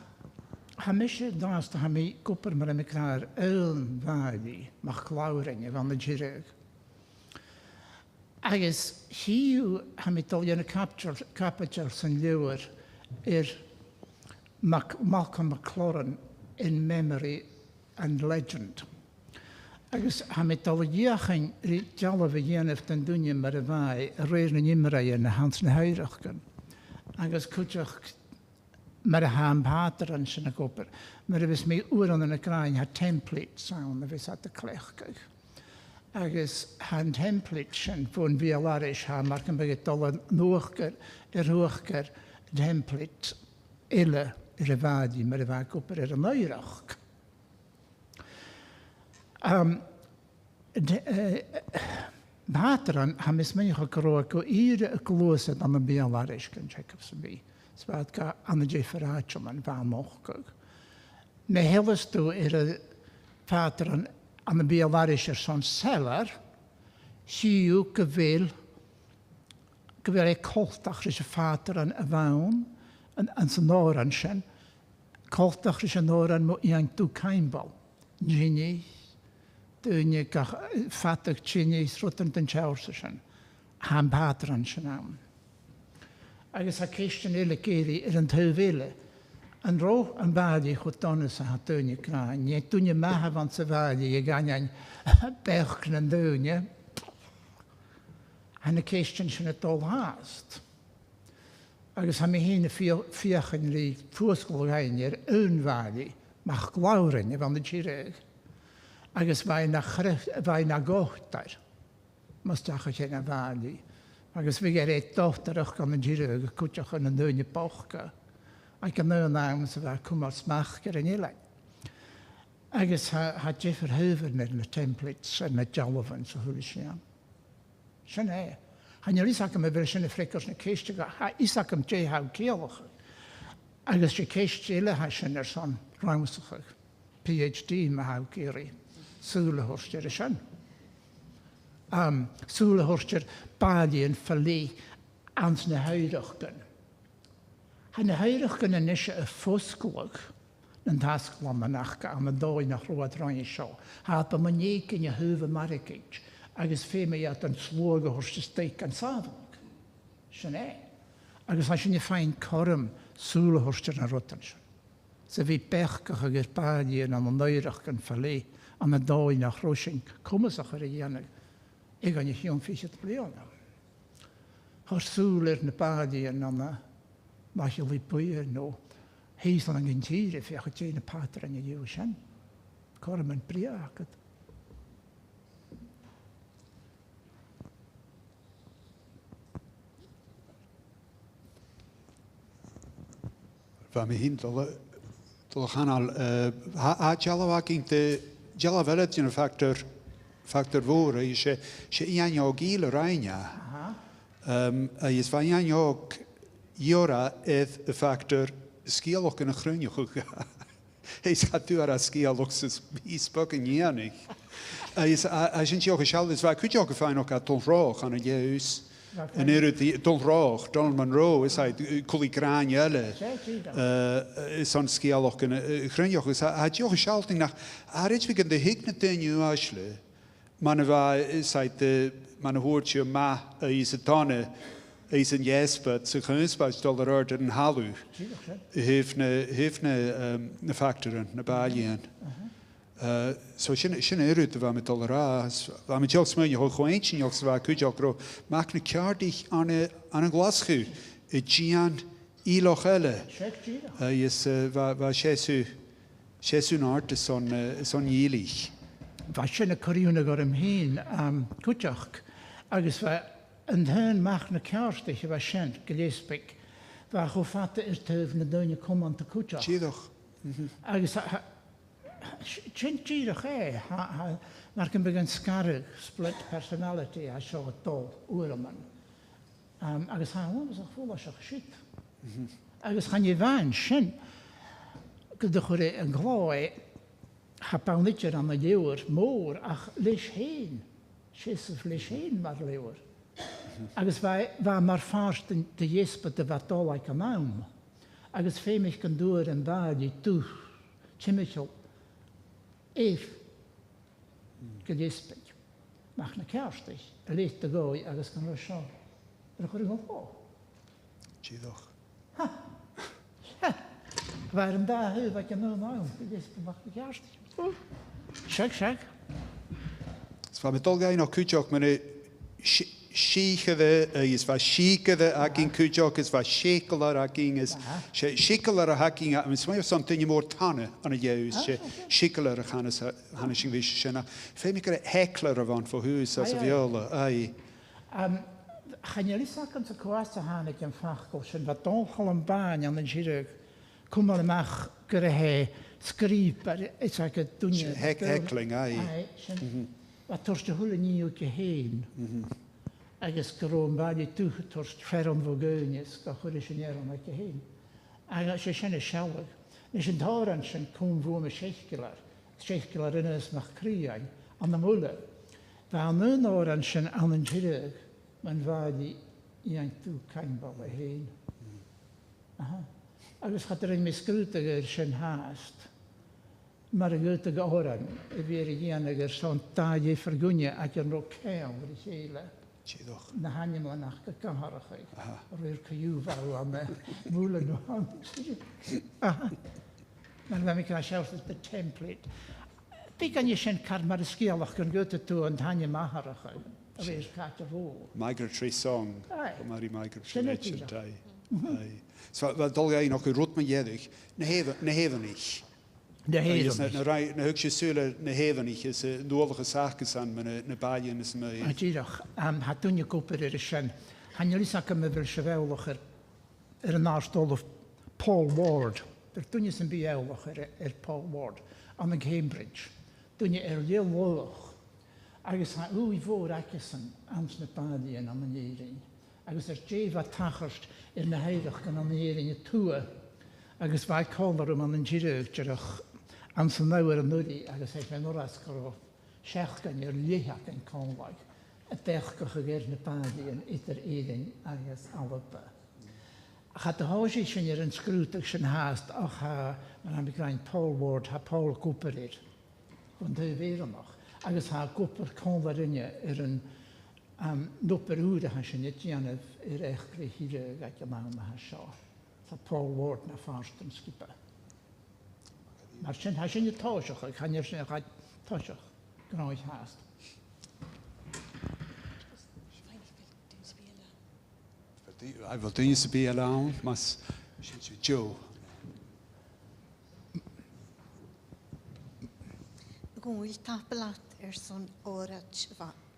hamische daast ha mi kopper met me klaar eln vaadi mag klauren van de jireg agus hiú ha mi dal yn y capital sy'n liwer Malcolm McLaren in memory and legend. Agus ha mi dal iachan ri jalaf y dhéanamh den dúine mar a bhai a réir na nimraí na hans na h-oighreachdan. Agus cúteach mar a ham pátar an sin a gopur. Mar a vis mi úran yn y grain ha template sawn a vis at y clechgach. Agus han template sin fwn Beul-aithris ha mar gan bydd dal nuachgar ruachgar template ile y fadi mar a bhai gopur an oirach. Bátran ha mis meiach a gro go ire a glósad an a Beul-aithris gan Jacob sa bí. Sbad ga an a dh'fhìrinn an bha mochgag. Me helastú a Bátran an a Beul-aithris son seller, siú go bhfuil coltach rys a Bátran a bhaun an sa nóran sin, coltach rys a nóran mo iang dú caimbal. Ginny, dúine gach fatach Ginny srutan den t-seòrsa sin, han Bátran sin am. Agus ha ceistan ile géri an tauhile. An ró an bhadi chud donna sa ha dúine grain. Nye dúine maha van sa bhadi I ganyan bechn an dúine. Han a ceistan sin a dul haast. Agus ha mi hína fiachan rí fúsgol gainir ún bhadi mach glaurin van de ddíreach. Agus bhai na gochtar. Mostach a chen a bhadi. Agus vi ger dóttarach gan an ddíreach cúteach an dúine bochga. Ag an nön am sa bhar cumail smachd an ile. Agus ha dh'fhìrinn na templates na jalafan sa húla sian. Sin é. Han yr isacam a bhir sin a fricars na céiste ha isacam déhau Gàidhlig. Agus sé céiste ile ha sin son rámsachach. PhD ma hau géri. Súlahorsteir a sin. Súlahorsteir Bàillidhean falí ans na h-oighreachdan. Han h-oighreachdan yn eisiau y ffosgwag yn tasglam yn achga am y doi na chlwad rhain sio. Had ba ma'n eich yn y hyf y marigage agos fe me at yn slwag o hwrs steik yn safog. Sy'n e. Agos ha sy'n y ffain corym sŵl o hwrs yn rotan sy'n. Se fi bechgach ag yr Bàillidhean am y h-oighreachdan ffali am y doi na chlwysyn cwmysach ar y ianig. Eg an y hion ffysio bliona. Har sŵl na Bàillidhean am y Mach je liep boeien no. Hees dan een gentier, if je gaat een pater en je juwsjen. Korm en priaket. Van me hint al gaan al. Jalla ging de jalla velet je een factor woorden. Je in jouw giele reina. Je is van jouw Jora is de factor sgeulachdan a chrúneach. He's got to ar a sgeulachs is bíspag yn ianig. A sy'n tiog y sialus fa, cwyd tiog y ffain o'ch a Dòmhnall an y jews. Yn yrwyd Dòmhnall, Dòmhnall Meek, is a cwli gran yle. Is o'n sgeulach yn chrynioch. A tiog y sialting nach, a rydw i gyda hig na dyn yw asle. Ma'n fa, is a ma'n hwrt yw ma is a donne. Is een jesper, ze geneesbaas dollar orde en halu. Heeft ne factoren, ne Bàillidhean. So sin erut va met dollar as. Va met jocks mijn ho eentje jocks va kujok ro. Maak ne kaardig aan een glaschu. Gian ilochelle. Is va chesu art son jilich. Va sin coriúna go am hín kujok. Agus va yn hyn mach na cearstich yw a sient gylesbig fa chw ffata i'r tyf na dwy'n cwmant y cwtio. Tîddoch. Agus sy'n tîddoch mae'r gymryd yn sgarrig split personality a sio o dol wyrman. Agus was ach ffwl a sio chysyd. Agus chan i fan sy'n gyda chwrdd yn gloi bawnidger am y liwr môr ach leis hyn. Sysf leis hyn mae'r liwr. Agus va mar fast de jespa de vatolai kanaum. Agus femich kan door en vaadi tu chimichel gejespig. Mach na kerstig. Leet de gooi agus kan rusha. Er går igång på. Tîddoch. Waarom daar heel wat je nou gejespig mach na kerstig. Check. Så va met dolga in kujok men Síchade is va síchade agin kujok is va shekelar agin is shekelar agin a mis mai son tinni mór tanne an a jeus shekelar hanes sin vis sena fe mi gre heklar van for hus as viola ai Gàidhlig kan se kwasta hanek en fachkol sin va Dòmhnall an bain an jirug cumail amach gur he skriper is a dunne heckling ai va torste hulle niu ke heen agus grom bailí tú torst ferran vogönis go chuir sin an ke heen agus sé sinna sealag is an táran sin cum bhua seicelar innas nach críain an na mula va an áran sin an jirug man bhaidí iang tú caimbal a heen agus chat ein misgrúta sin háast mar a gúta go òran a bhíar a dhéanagur son táidé fargunne ag an ro cean ri chéile Tîddoch. na hanim le nach go gaharachig roi'r co-dhiù farw am múla nhw man fe mi cael siawrs the template be gan i sin car mar y sgeulach gan gwyta tú an hanim maharachig a fe'r cat o fo Migratory song. Mari migratory Sinna legend ai. So va dolga in och rot man jedig. Na hevenich. de héidir Na hug sé súle na hevenich is nodige saakes aan na Bàillidhean is me. a ddíach ha dúne cúpar ar sin Gàidhlig ac am bhfuil se bheolach ar an ástol of Paul Ward ar dúne san bí eolach ar Paul Ward am an Cambridge dúne ar léolach agus ha úi fór acasan ans na Bàillidhean am an éirin agus ar déh tachart ar na heireach gan an éirin túa agus bhaid cálar an an ddíreach dearach an san náir an nuri agus eich fe'n oras goro seach gan i'r liach yn conlag a bech goch a gyr na Bàillidhean i'r eirin agus alaba. Cha dy hosi sy'n i'r yn sgrwtag sy'n haast och ha ma'n am i grain Paul Ward ha Paul Cooperir ond dy feir ymoch agus ha gwpr conlar yna yn nŵper hwyd a ha sy'n i'r i'r eich greu hirig ag y mawn ma ha sio. Ha Paul Ward na ffarst yn sgipa. Maar sy'n i'r tosioch, ac hanner sy'n i'r tosioch, gnoeth haast. Hij wil doen ze bij alaun, maar sinds Joe. Gwyl tapelat son Òraid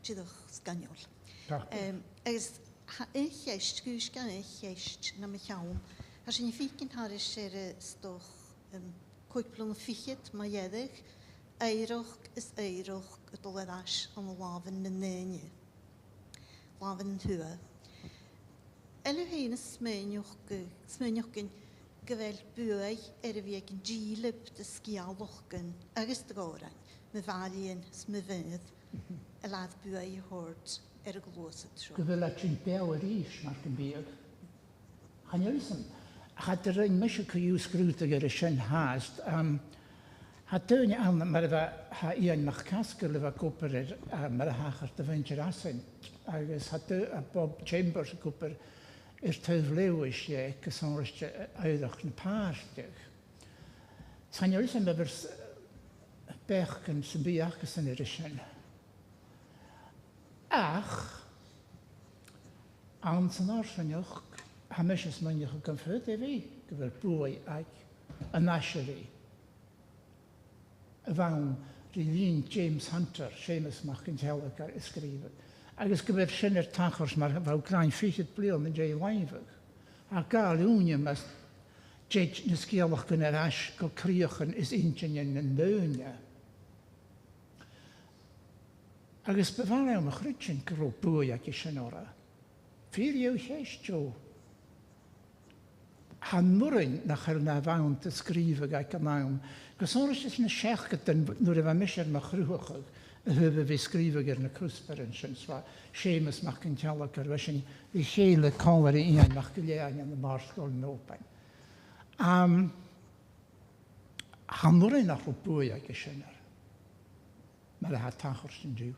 tîddoch sganiol. Agus eich eist, gwys gan eich eist na mi llawn. Har sy'n ffigyn haris stoch cuid blwn fichid mae ieddig, eiroch is eiroch y doledas am y lafyn na nenu. Lafyn yn hwyr. Elw hyn y smynioch gyn gyfel bwy fi ag yn dílib dy sgeulachdan agus d-oran. My Bàillidhean my fydd y ladd bwy I hord y glwysad tro. Gyfel at yn Beul-aithris marc yn byd. Han jag liksom, hade det mycket kul skruta göra sen hast. Hade ni annan med det ha en nachkaskele var kopper med det här det dh'fhìrinn. Agus hade Bob Chambers kopper tövlewis jag som rest uitdag na paastig. Han jag liksom över bergen som biarkesen är det sen. Ach, ansanar sen jag Hamishas man jag kan föda vi, gyfer bwy ag y nashery. Fawn rhywun James Hunter, Seamus Gàidhealach ar ysgrifennu. Agus gyfer sy'n tachors mae'r faw grain ffysiad blion yn jai waifag. A gael union mas jai nysgeulach gan yr as go criochan is ingenion yn dwnia. Agus befalau am y chrydyn gyro bwy ag eisiau ora. Fyr yw heis jo. Han mwrin na chael na fawn dy sgrifag ac ymawn. Gos o'r ysys na siachgydyn nŵr efo mysir ma chrwchog y hyfo fi sgrifag ar na cwsberen sy'n swa Seamus Gàidhealach ar wysyn I cheile coler I un MacLean yn y marsgol yn open. Han mwrin na chw bwy ag eisiau. Mae'r ha tachor sy'n diw.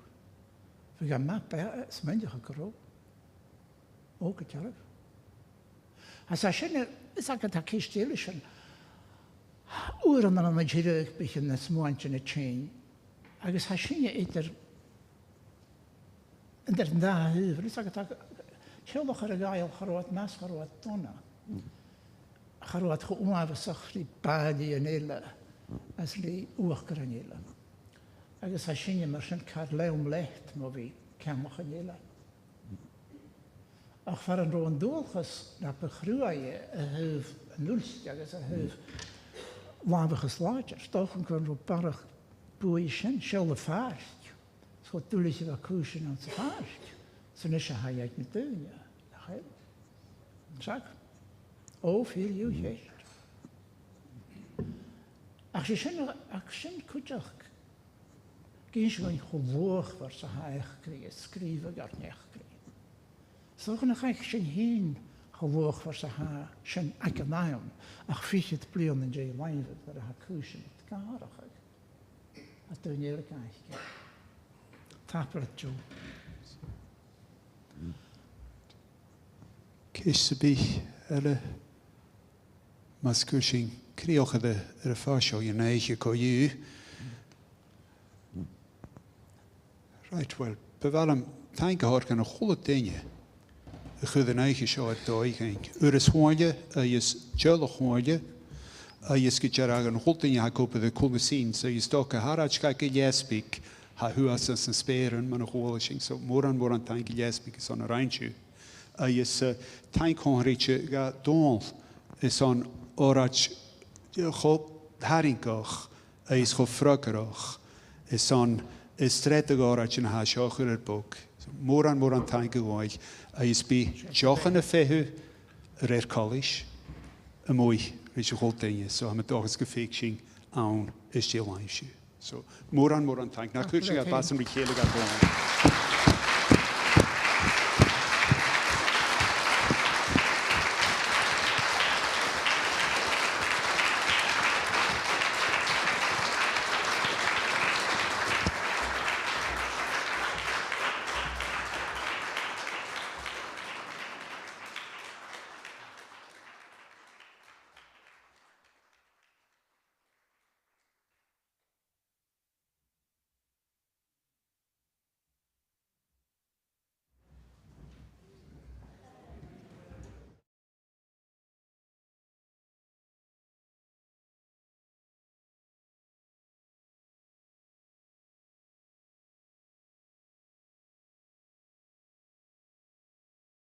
Fy gan map smyndiach y gro. O Gàidhealach. As I shouldn't have a kistilation. Òran an a jirech bichin na smuant in a chain. Agus ha sinne either and there's na hoover. It's like a childach ar a gael charwat mas charwat donna. Charwat chu'uaf sachri badi an eile as li uachgar an eile. Agus ha sinne mar sy'n car leum lecht mo fi camach an eile. Ach far an roan dôlchas na bechrúai a hyf an úlst agus a hyf lafachas láger. Stochen gwan ro barach bwy sin, siol y ffarst. So dúlis I fa cwysyn an sa ffarst. So nes a haiag na dwnia. Sag? O, fyr yw heist. Ach sy'n cwydach. Gyn sy'n chwlwch far sa haich gri, sgrifag ar nech gri. So gan eich sy'n hyn chwlwch far sa ha sy'n againn ach ffysiad blion yn jai waifod far a ha cwysyn at garach ag. A dwi'n eich gaich. Tapar at jo. Cys y bi ar y mas cwysyn crioch ar y ffasio i'n eich co-dhiù. Right, well, bevallam ta'n gahor gan y chwlwyd dynnu. Y chwyd yn eich sio ar doi gain. Yr ysgwylio, ys sgeulachdan, ys gyda'r agan chwltyn i ha gwbydd y cwlwysyn, so ys doc a harach gael giesbig, ha hwas as yn sberen, ma'n chwlwysyn, so moran ta'n giesbig ys on yr einsiw. Ys ta'n conhreitio ga Dòmhnall, ys on Òraid chob haringach, ys chob ffrögerach, ys on ystredag Òraid yn ha siochwyr yr bwg. Moran ta'n gywaig, ys bi jochen y fehu yr colis, y mwy rys y chwltyn, so am y dogas gyffeig sy'n awn ys di lain siw. So moran ta'n, na cwyd sy'n gael bas yn rhi celig ar Dòmhnall.